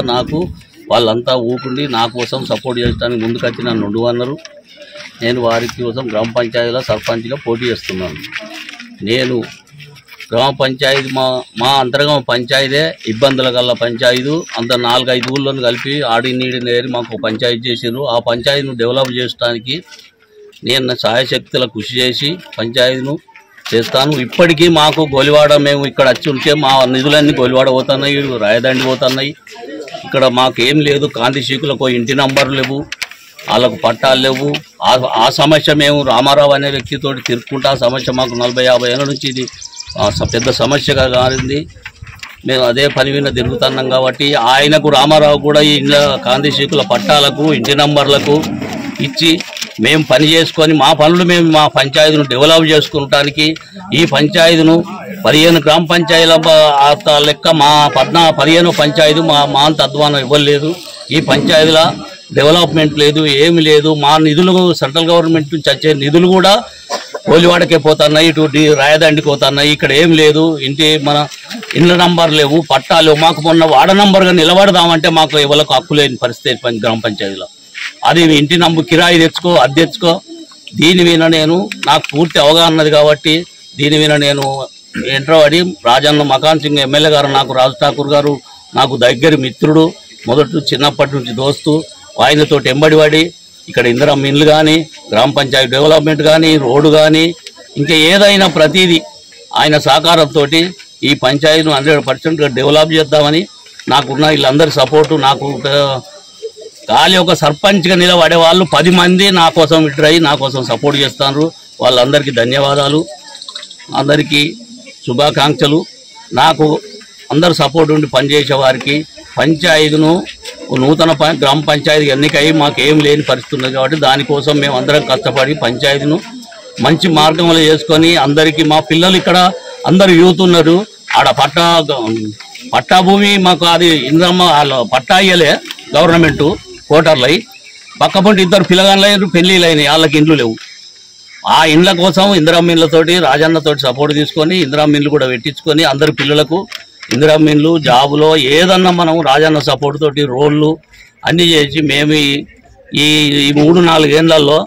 వాళ్ళంతా ఊపుండి నా కోసం సపోర్ట్ చేయడానికి ముందుకొచ్చి నన్ను ఉండవన్నారు. నేను వారి కోసం గ్రామ పంచాయతీలో సర్పంచ్గా పోటీ చేస్తున్నాను. నేను గ్రామ పంచాయతీ మా అంతర్గామ పంచాయతీ ఇబ్బందుల గల పంచాయతీ అంత 4-5 ఊళ్ళను కలిపి ఆడి నీడి నేరి మాకు పంచాయతీ చేసారు. ఆ పంచాయతీని డెవలప్ చేయడానికి నేను నా సాయశక్తుల కృషి చేసి పంచాయతీను చేస్తాను. ఇప్పటికీ మాకు గోలివాడ మేము ఇక్కడ వచ్చి ఉంటే మా నిధులన్నీ గోలివాడ పోతున్నాయి, రాయదండి పోతున్నాయి. ఇక్కడ మాకేం లేదు, కాంతి శీకులకు ఇంటి నంబర్లు లేవు, వాళ్ళకు పట్టాలు లేవు. ఆ సమస్య మేము రామారావు అనే వ్యక్తితోటి తిరుక్కుంటా ఆ సమస్య మాకు 40-50 ఏళ్ళ నుంచి ఇది పెద్ద సమస్యగా మారింది. మేము అదే పని మీద తిరుగుతున్నాం కాబట్టి ఆయనకు రామారావు కూడా ఈ కాంతి శీకుల పట్టాలకు ఇంటి నంబర్లకు ఇచ్చి మేము పని చేసుకొని మా పనులు మేము మా పంచాయతీను డెవలప్ చేసుకుంటానికి ఈ పంచాయతీను 15 గ్రామ పంచాయతీల లెక్క మా 15 పంచాయతీ మా అంత అధ్వానం ఇవ్వలేదు. ఈ పంచాయతీల డెవలప్మెంట్ లేదు, ఏమి లేదు. మా నిధులు సెంట్రల్ గవర్నమెంట్ నుంచి వచ్చే నిధులు కూడా కోలివాడకే పోతున్నాయి, ఇటు రాయదండికి పోతున్నాయి. ఇక్కడ ఏం లేదు, మన ఇండ్ల నంబర్ లేవు, పట్టాలు లేవు. మాకు మొన్న వార్డు నంబర్గా నిలబడదామంటే మాకు ఎవరికి హక్కు లేని పరిస్థితి గ్రామ పంచాయతీలో. అది ఇంటి నంబర్ కిరాయి తెచ్చుకో, అది తెచ్చుకో. దీని మీద నాకు పూర్తి అవగాహన ఉన్నది కాబట్టి దీని మీద నేను ఎంట్రబడి రాజన్న మకాన్ సింగ్ ఎమ్మెల్యే గారు, నాకు రాజ్ ఠాకూర్ గారు నాకు దగ్గర మిత్రుడు, మొదటి చిన్నప్పటి నుంచి దోస్తు, ఆయనతో ఎంబడిపడి ఇక్కడ ఇందిరమ్మ ఇండ్లు కానీ, గ్రామ పంచాయతీ డెవలప్మెంట్ కానీ, రోడ్డు కానీ, ఇంకా ఏదైనా ప్రతిదీ ఆయన సహకారంతో ఈ పంచాయతీను 100% డెవలప్ చేద్దామని నాకున్న వీళ్ళందరి సపోర్టు. నాకు ఖాళీ ఒక సర్పంచ్గా నిలబడే వాళ్ళు 10 మంది నా కోసం విడ్రై నా కోసం సపోర్ట్ చేస్తున్నారు. వాళ్ళందరికీ ధన్యవాదాలు, అందరికీ శుభాకాంక్షలు. నాకు అందరు సపోర్ట్ ఉండి పనిచేసే వారికి పంచాయతీను నూతన గ్రామ పంచాయతీ ఎన్నికై మాకేం లేని పరిస్థితి ఉంది కాబట్టి దానికోసం మేము అందరం కష్టపడి పంచాయతీను మంచి మార్గంలో చేసుకొని అందరికీ మా పిల్లలు ఇక్కడ అందరు యూత్ ఉన్నారు. ఆడ పట్టా భూమి మాకు అది ఇంద్రమ్మ పట్టా అయ్యలే గవర్నమెంట్ కోటర్లై పక్కపంటి 2 పిల్లగాళ్ళైన పెళ్ళిళ్ళు అయినాయి, వాళ్ళకి ఇండ్లు లేవు. ఆ ఇండ్ల కోసం ఇందిరమ్మ ఇండ్లతోటి రాజన్నతోటి సపోర్ట్ తీసుకొని ఇందిరమ్మ ఇండ్లు కూడా పెట్టించుకొని అందరి పిల్లలకు ఇందిరమ్మ ఇండ్లు జాబులో ఏదన్నా మనం రాజన్న సపోర్ట్ తోటి రోడ్లు అన్నీ చేసి మేము ఈ 3-4 ఏళ్లలో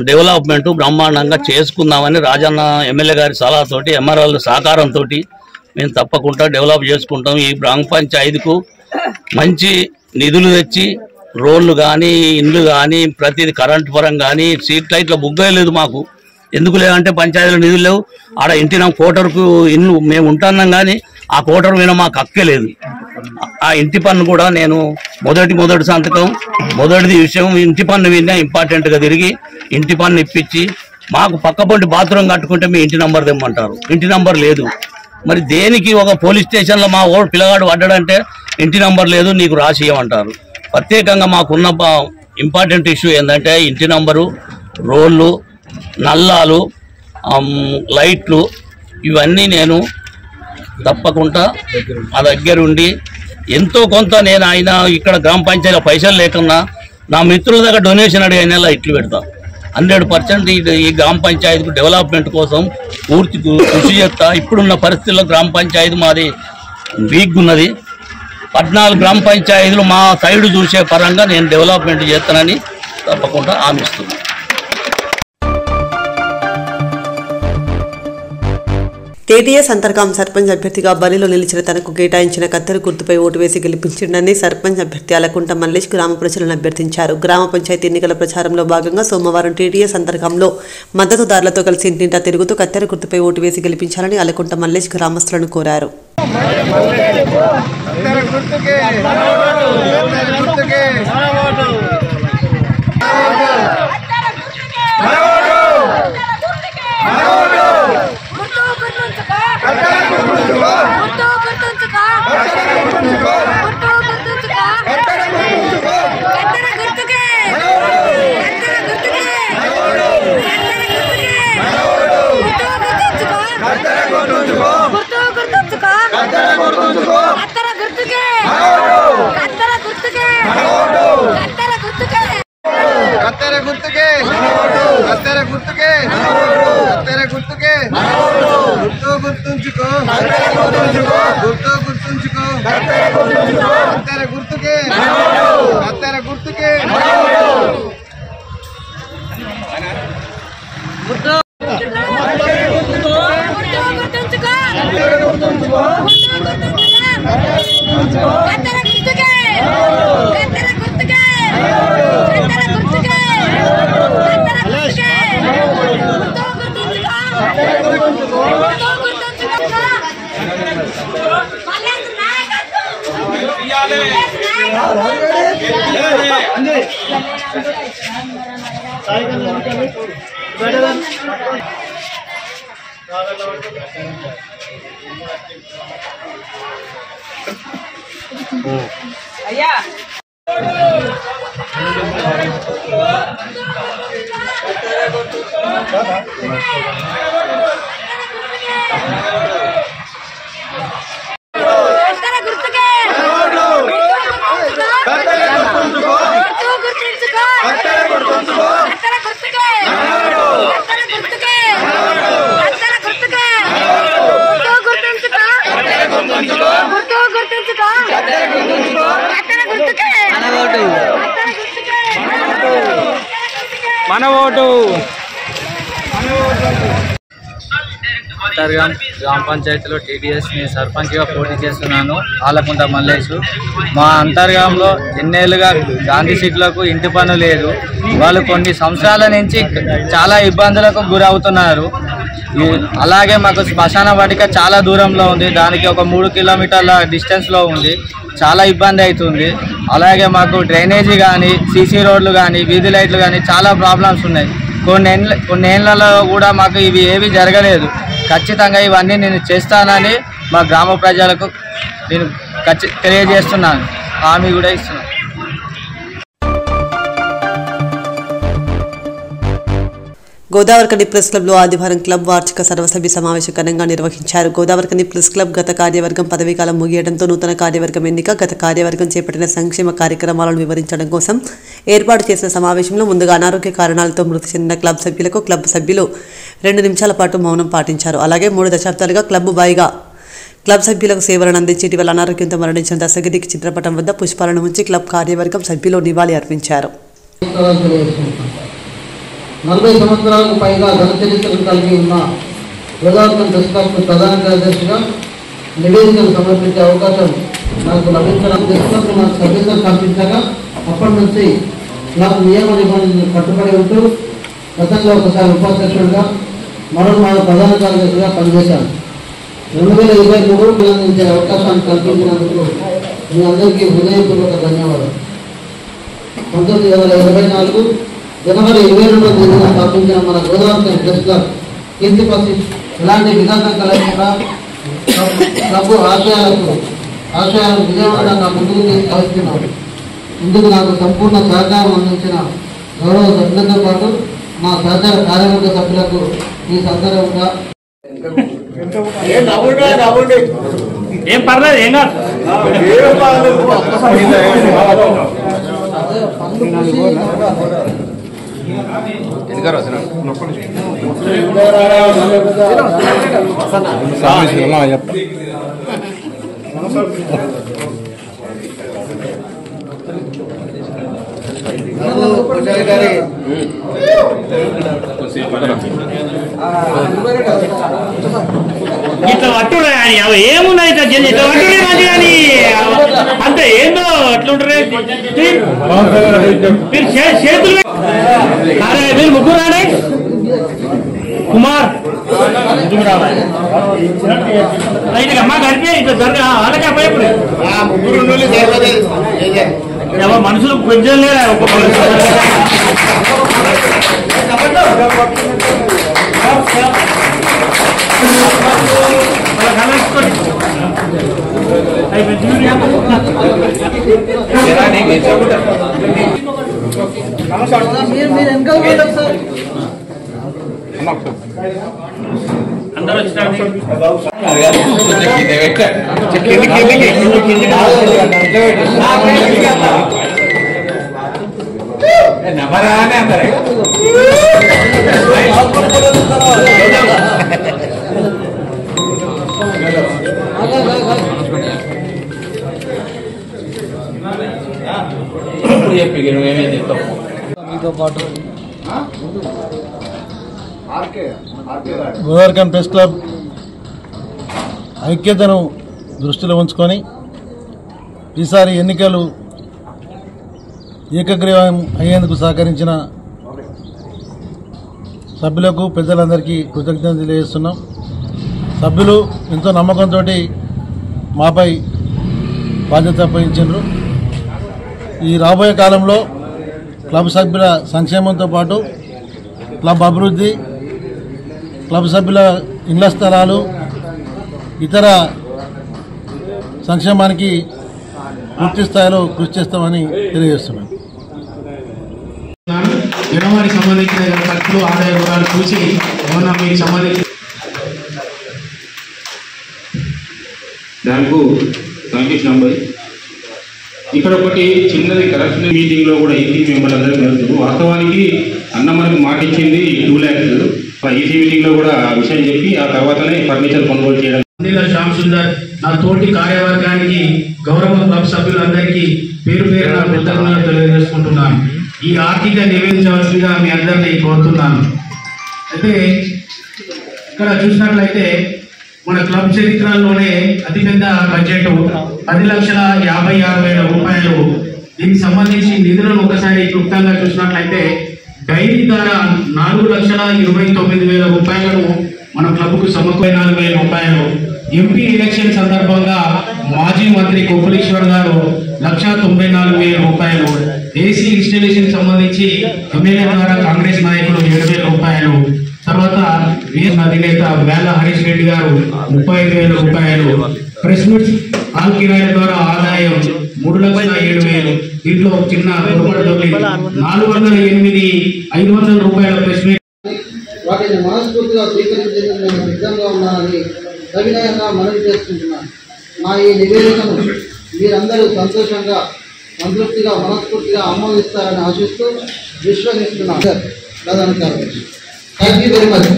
డెవలప్మెంట్ బ్రహ్మాండంగా చేసుకుందామని రాజన్న ఎమ్మెల్యే గారి సలహాతోటి ఎంఆర్ఎల్ సహకారంతో మేము తప్పకుండా డెవలప్ చేసుకుంటాం. ఈ గ్రామ పంచాయతీకు మంచి నిధులు తెచ్చి రోడ్లు కానీ, ఇండ్లు కానీ, ప్రతిదీ కరెంటు పరం కానీ, స్ట్రీట్ లైట్ల బుగ్గే లేదు మాకు. ఎందుకు లేదంటే పంచాయతీలో నిధులు లేవు. ఆడ ఇంటి కోటర్కు ఇల్లు మేము ఉంటున్నాం కానీ ఆ కోటర్ మీద మాకు హక్కే లేదు. ఆ ఇంటి పన్ను కూడా నేను మొదటి సంతకం మొదటిది విషయం ఇంటి పన్ను విన్నా ఇంపార్టెంట్గా తిరిగి ఇంటి పన్ను ఇప్పించి మాకు పక్కపొంటి బాత్రూమ్ కట్టుకుంటే మీ ఇంటి నంబర్ తెమ్మంటారు, ఇంటి నంబర్ లేదు. మరి దేనికి ఒక పోలీస్ స్టేషన్లో మా పిల్లగాడు పడ్డాడంటే ఇంటి నంబర్ లేదు నీకు రాసి ఇవ్వమంటారు. ప్రత్యేకంగా మాకున్న ఇంపార్టెంట్ ఇష్యూ ఏంటంటే ఇంటి నంబరు, రోడ్లు, నల్లాలు, లైట్లు ఇవన్నీ నేను తప్పకుండా ఆ దగ్గరుండి ఎంతో కొంత నేను ఆయన ఇక్కడ గ్రామ పంచాయతీలో పైసలు లేకున్నా నా మిత్రుల దగ్గర డొనేషన్ అడిగే నెల ఇట్లు పెడతా. 100% ఈ గ్రామ పంచాయతీకి డెవలప్మెంట్ కోసం పూర్తి కృషి చేస్తా. ఇప్పుడున్న పరిస్థితుల్లో గ్రామ పంచాయతీ మాది వీక్ ఉన్నది. 14 గ్రామ పంచాయతీలు మా సైడ్ చూసే పరంగా నేను డెవలప్మెంట్ చేస్తానని తప్పకుండా హామీస్తున్నాను. కేటీఎస్ అంతర్గాం సర్పంచ్ అభ్యర్థిగా బరిలో నిలిచిన తనకు కేటాయించిన కత్తెర గుర్తుపై ఓటు వేసి గెలిపించిండని సర్పంచ్ అభ్యర్థి అలకుంట మల్లేష్ గ్రామ ప్రజలను అభ్యర్థించారు. గ్రామ పంచాయతీ ఎన్నికల ప్రచారంలో భాగంగా సోమవారం టీటీఎస్ అంతర్గాంలో మద్దతుదారులతో కలిసి ఇంటింటా తిరుగుతూ కత్తెర గుర్తుపై ఓటు వేసి గెలిపించాలని అలకుంట మల్లేష్ గ్రామస్తులను కోరారు. Let's అయ్యా మన ఓటు గ్రామ పంచాయతీలో టీడీఎస్ నేను సర్పంచ్గా పోటీ చేస్తున్నాను. ఆలకుంట మల్లేష్. మా అంతర్గామంలో ఎన్నేళ్ళుగా గాంధీ సీట్లకు ఇంటి పన్ను లేదు. వాళ్ళు కొన్ని సంవత్సరాల నుంచి చాలా ఇబ్బందులకు గురవుతున్నారు. అలాగే మాకు శ్మశాన వాటిక చాలా దూరంలో ఉంది, దానికి ఒక 3 కిలోమీటర్ల డిస్టెన్స్లో ఉంది. చాలా ఇబ్బంది అవుతుంది. అలాగే మాకు డ్రైనేజీ కానీ, సీసీ రోడ్లు కానీ, వీధి లైట్లు కానీ చాలా ప్రాబ్లమ్స్ ఉన్నాయి. కొన్ని ఏళ్లలో కూడా మాకు ఇవి ఏవి జరగలేదు. ఖచ్చితంగా ఇవన్నీ నేను చేస్తానని మా గ్రామ ప్రజలకు నేను తెలియజేస్తున్నాను, హామీ కూడా ఇస్తున్నాను. గోదావరికని ప్రెస్ క్లబ్లో ఆదివారం క్లబ్ వార్షిక సర్వసభ్య సమావేశం ఘనంగా నిర్వహించారు. గోదావరికని ప్రెస్ క్లబ్ గత కార్యవర్గం పదవీకాలం ముగియడంతో నూతన కార్యవర్గం ఎన్నిక, గత కార్యవర్గం చేపట్టిన సంక్షేమ కార్యక్రమాలను వివరించడం కోసం ఏర్పాటు చేసిన సమావేశంలో ముందుగా అనారోగ్య కారణాలతో మృతి చెందిన క్లబ్ సభ్యులకు క్లబ్ సభ్యులు 2 నిమిషాల పాటు మౌనం పాటించారు. అలాగే 3 దశాబ్దాలుగా క్లబ్ బాయిగా క్లబ్ సభ్యులకు సేవలను అందించి ఇటీవల అనారోగ్యంతో మరణించిన దశగిరికి చిత్రపటం వద్ద పుష్పాలను ఉంచి క్లబ్ కార్యవర్గం సభ్యులు నివాళి అర్పించారు. 40 సంవత్సరాలకు పైగా ఘన చరిత్రను కలిగి ఉన్న గోదావరికని ప్రెస్ క్లబ్ ప్రధాన కార్యదర్శిగా నివేదికలు సమర్పించే అవకాశం నాకు లభించడం ప్రెస్ క్లబ్ నాకు సభ్యత్వం కల్పించగా అప్పటి నుంచి నాకు నియమ నిబంధనలు కట్టుబడి ఉంటూ గతంలో ఒకసారి ఉపాధ్యక్షుడిగా మరొక ప్రధాన కార్యదర్శిగా పనిచేశాను. 2023 అభినందించే అవకాశాన్ని కల్పించినందుకు మీ అందరికీ హృదయపూర్వక ధన్యవాదాలు. 1924 జనవరి 22వ తేదీన స్థాపించిన మన గోదావరికని ప్రెస్ క్లబ్ కీర్తి పసి ఇలాంటి విధానం కలగకుండా క్లబ్ ఆశయాలను విజయవంతంగా ముందుకు తీసుకెళ్తున్నాం. ఇందుకు నాకు సంపూర్ణ సహకారం అందించిన గౌరవ సభ్యులతో పాటు మా సహచార కార్యవర్గ సభ్యులకు ఈ సందర్భంగా ఏం పర్లేదు, ఏం కాదు. ఇట్లా పట్టురా ఏమున్నాయి, ఇట్లా పట్టుడే మంచి కానీ అంత ఏందో అట్లుంటారే. మీరు చేతులు మీరు ముగ్గురు రాడే కుమార్ అమ్మా కలిపి ఇట్లా జరగ వాళ్ళకి అబ్బాయి మనుషులు కొంచెం లేదా అందరూ మీతో పాటు గోదావరికని ప్రెస్ క్లబ్ ఐక్యతను దృష్టిలో ఉంచుకొని ఈసారి ఎన్నికలు ఏకగ్రీవం అయ్యేందుకు సహకరించిన సభ్యులకు పెద్దలందరికీ కృతజ్ఞతలు తెలియజేస్తున్నాం. సభ్యులు ఎంతో నమ్మకంతో మాపై బాధ్యత అప్పగించారు. ఈ రాబోయే కాలంలో క్లబ్ సభ్యుల సంక్షేమంతో పాటు క్లబ్ అభివృద్ధి, క్లబ్ సభ్యుల ఇళ్ల స్థలాలు, ఇతర సంక్షేమానికి పూర్తి స్థాయిలో కృషి చేస్తామని తెలియజేస్తున్నాను. జనవరికి సంబంధించిన ఖర్చులు, ఆదాయ వివరాలు చూసి ఏమన్నా మీకు సంబంధించి బ్యాంకు కాంటాక్ట్ నంబర్ ఇక్కడ ఒకటి చిన్నది కరెక్షన్ మీటింగ్ లో కూడా ఈసీ మెంబర్లు అందరూ తెలుసు. వాస్తవానికి అన్న మనకు మాట ఇచ్చింది 2 lakhs. ఈసీ మీటింగ్ లో కూడా ఆ విషయం చెప్పి ఆ తర్వాతనే ఫర్నిచర్ కొనుగోలు చేయడం. శ్యామ్ సుందర్, నా తోటి కార్యవర్గానికి, గౌరవ క్లబ్ సభ్యులందరికీ పేరు పేరున కృతజ్ఞతలు తెలియజేసుకుంటున్నాను. ఈ ఆర్థిక నివేదించవలసిందిగా మీ అందరినీ కోరుతున్నాను. అయితే ఇక్కడ చూసినట్లయితే మన క్లబ్ చరిత్రలోనే అతిపెద్ద బడ్జెట్ 10,56,000 రూపాయలు. దీనికి సంబంధించి నిధులను ఒకసారి క్లుప్తంగా చూసినట్లయితే డైరీ ద్వారా 4,29,000 రూపాయలను మన క్లబ్కు సమకూరే 4,000 రూపాయలు. ఎంపీ ఎలక్షన్ సందర్భంగా మాజీ మంత్రి కోపులేశ్వర్ గారు 1,94,000 రూపాయలు. ఏసీ ఇన్స్టాలేషన్ సంబంధించి ఎమ్మెల్యే ద్వారా కాంగ్రెస్ నాయకులు 7,000 రూపాయలు. తర్వాత అధినేత వేల హరీష్ రెడ్డి గారు 35,000 రూపాయలు. ప్రెస్ మీట్స్ ఆల్ కిరాయిల ద్వారా ఆదాయం 3,07,000. దీంట్లో చిన్న 408,500 రూపాయల ప్రెస్ మీట్. వాటిని మనస్ఫూర్తిగా స్వీకరించేందుకు నేను సిద్ధంగా ఉన్నానని సవినయంగా మనవి చేసుకుంటున్నాను. నా ఈ నివేదికను మీరందరూ సంతోషంగా, సంతృప్తిగా, మనస్ఫూర్తిగా ఆమోదిస్తారని ఆశిస్తూ విశ్వసిస్తున్నాను. ప్రధాన కార్యదర్శి. Thank you very much.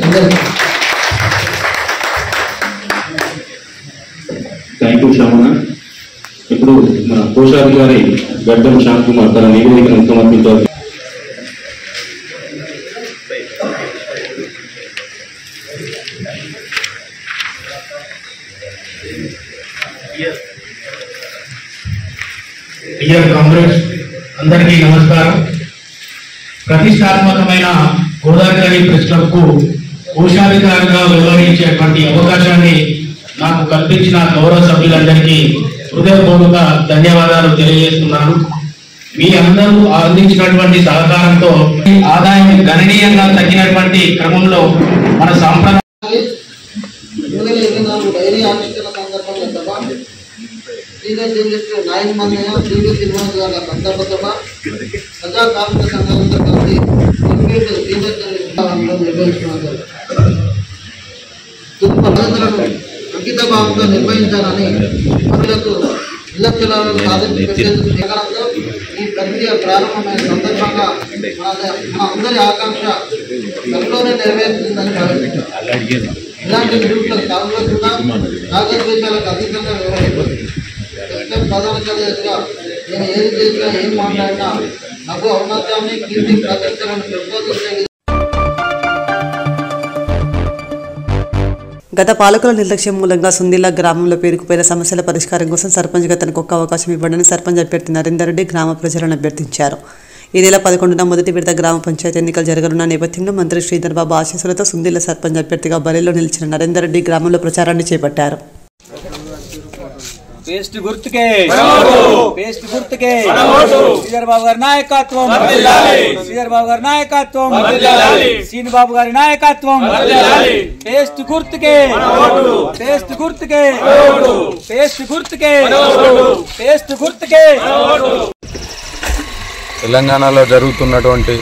Thank you Shyamanna. ఇప్పుడు మన కోశాధికారి గడ్డం శ్యామ్ కుమార్ తన నివేదికను సమర్పించారు. డియర్ కామ్రేడ్స్, అందరికీ నమస్కారం. ప్రతిష్టాత్మకమైన గోదావరి ప్రెస్ క్లబ్ కు కోశాధికారిగా వ్యవహరించేటువంటి అవకాశాన్ని నాకు కల్పించిన గౌరవ సభ్యులందరికీ హృదయపూర్వక ధన్యవాదాలు తెలియజేస్తున్నాను. మీ అందరూ అందించినటువంటి సహకారంతో ఆదాయం గణనీయంగా తగ్గినటువంటి క్రమంలో మన సాంప్రదాయ 2024 డైరీ ఆవిష్కరణ సందర్భంగా సభ సీనియర్ జర్నలిస్టు నాయన మన్నయ్య, శ్రీవి శ్రీనివాస్ గారి సందర్భ ప్రజా కార్మిక సంఘాలతో కలిసి సీనియర్ జర్నలిస్టు నిర్వహిస్తున్నారు. బాధ్యతలను అంకిత భావంతో నిర్వహించాలని పనులకు ఇళ్ల స్థలాలను సాధించేందుకు శేఖరంతో ఈ ప్రక్రియ ప్రారంభమైన సందర్భంగా మన అందరి ఆకాంక్ష త్వరలోనే నెరవేరుతుందని భావిస్తున్నాం. ఇలాంటి నిరూపణలు సాగుతున్నా రాగద్వేషాలకు అతీతంగా వ్యవహరిస్తుంది. ప్రధాన కార్యదర్శిగా నేను ఏది చేసినా, ఏం మాట్లాడినా నాకు ఔన్నత్యాన్ని, కీర్తి, ప్రశంసలను పెంపొందించే గత పాలకుల నిర్లక్ష్యం మూలంగా సుందిల్లా గ్రామంలో పేరుకుపోయిన సమస్యల పరిష్కారం కోసం సర్పంచ్గా తనకు ఒక్క అవకాశం ఇవ్వడని సర్పంచ్ అభ్యర్థి నరేందర్ రెడ్డి గ్రామ ప్రజలను అభ్యర్థించారు. ఈ నెల 11న మొదటి విడత గ్రామ పంచాయతీ ఎన్నికలు జరగనున్న నేపథ్యంలో మంత్రి శ్రీధర్ బాబు ఆశీస్సులతో సుందిల్ల సర్పంచ్ అభ్యర్థిగా బరిలో నిలిచిన నరేందర్ రెడ్డి గ్రామంలో ప్రచారాన్ని చేపట్టారు. పేస్ట్ గుర్తుకే పేస్ట్ గుర్తుకే శ్రీధర్ బాబు గారి నాయకత్వం, శ్రీధర్ బాబు గారి నాయకత్వం, శ్రీని బాబు గారి నాయకత్వం. పేస్ట్ గుర్తుకే పేస్ట్ గుర్తుకే పేస్ట్ గుర్తుకే పేస్ట్ గుర్తుకే. తెలంగాణలో జరుగుతున్నటువంటి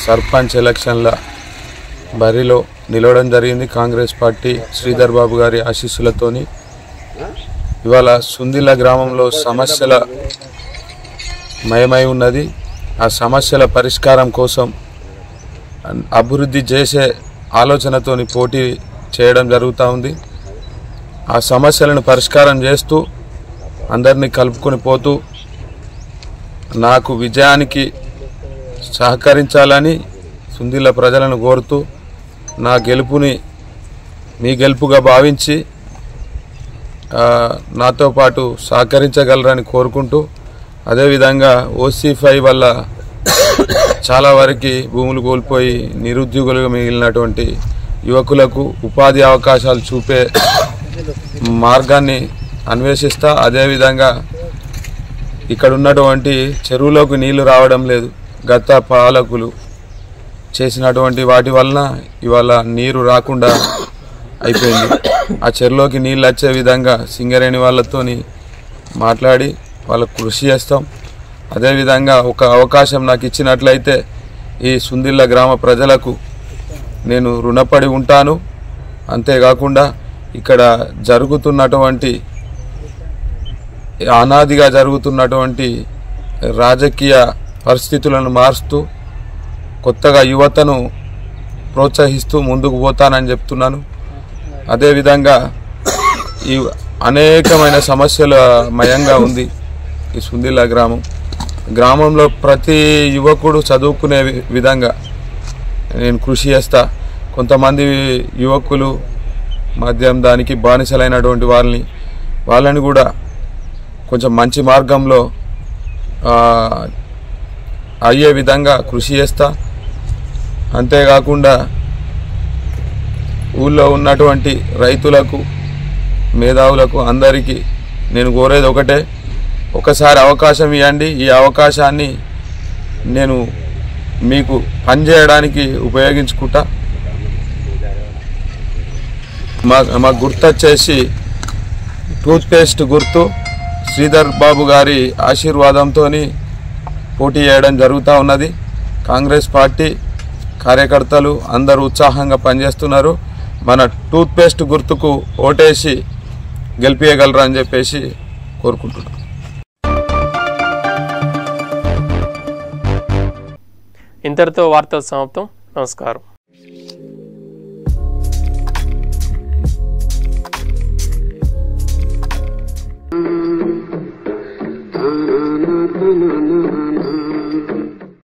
సర్పంచ్ ఎలక్షన్ల బరిలో నిలవడం జరిగింది కాంగ్రెస్ పార్టీ శ్రీధర్ బాబు గారి ఆశీస్సులతోని. ఇవాళ సుందిల్ల గ్రామంలో సమస్యల మయమై ఉన్నది. ఆ సమస్యల పరిష్కారం కోసం అభివృద్ధి చేసే ఆలోచనతోని పోటీ చేయడం జరుగుతూ ఉంది. ఆ సమస్యలను పరిష్కారం చేస్తూ అందరినీ కలుపుకొని పోతూ నాకు విజయానికి సహకరించాలని సుందిల్ల ప్రజలను కోరుతూ నా గెలుపుని మీ గెలుపుగా భావించి నాతో పాటు సహకరించగలరని కోరుకుంటూ, అదేవిధంగా OC5 వల్ల చాలా వరకు భూములు కోల్పోయి నిరుద్యోగులుగా మిగిలినటువంటి యువకులకు ఉపాధి అవకాశాలు చూపే మార్గాన్ని అన్వేషిస్తా. అదేవిధంగా ఇక్కడ ఉన్నటువంటి చెరువులోకి నీళ్లు రావడం లేదు. గత పాలకులు చేసినటువంటి వాటి వలన ఇవాళ నీరు రాకుండా అయిపోయింది. ఆ చెరువులోకి నీళ్ళు వచ్చే విధంగా సింగరేణి వాళ్ళతోని మాట్లాడి వాళ్ళకు కృషి చేస్తాం. అదేవిధంగా ఒక అవకాశం నాకు ఇచ్చినట్లయితే ఈ సుందిళ్ళ గ్రామ ప్రజలకు నేను రుణపడి ఉంటాను. అంతేకాకుండా ఇక్కడ జరుగుతున్నటువంటి అనాదిగా జరుగుతున్నటువంటి రాజకీయ పరిస్థితులను మారుస్తూ కొత్తగా యువతను ప్రోత్సహిస్తూ ముందుకు పోతానని చెప్తున్నాను. అదేవిధంగా ఈ అనేకమైన సమస్యల మయంగా ఉంది ఈ సుందిళ్ళ గ్రామంలో ప్రతి యువకుడు చదువుకునే విధంగా నేను కృషి చేస్తా. కొంతమంది యువకులు మద్యం దానికి బానిసలైనటువంటి వాళ్ళని కూడా కొంచెం మంచి మార్గంలో అయ్యే విధంగా కృషి చేస్తా. అంతేకాకుండా ఊళ్ళో ఉన్నటువంటి రైతులకు మేధావులకు అందరికీ నేను కోరేది ఒకటే, ఒకసారి అవకాశం ఇవ్వండి. ఈ అవకాశాన్ని నేను మీకు పనిచేయడానికి ఉపయోగించుకుంటా. మా గుర్తు వచ్చేసి టూత్పేస్ట్ గుర్తు శ్రీధర్ బాబు గారి ఆశీర్వాదంతో పోటీ చేయడం జరుగుతూ ఉన్నది. కాంగ్రెస్ పార్టీ కార్యకర్తలు అందరూ ఉత్సాహంగా పనిచేస్తున్నారు. మన టూత్పేస్ట్ గుర్తుకు ఓటేసి గెలిపించగలరు అని చెప్పేసి కోరుకుంటున్నాను. ఇంతటితో వార్తలు సమాప్తం. నమస్కారం.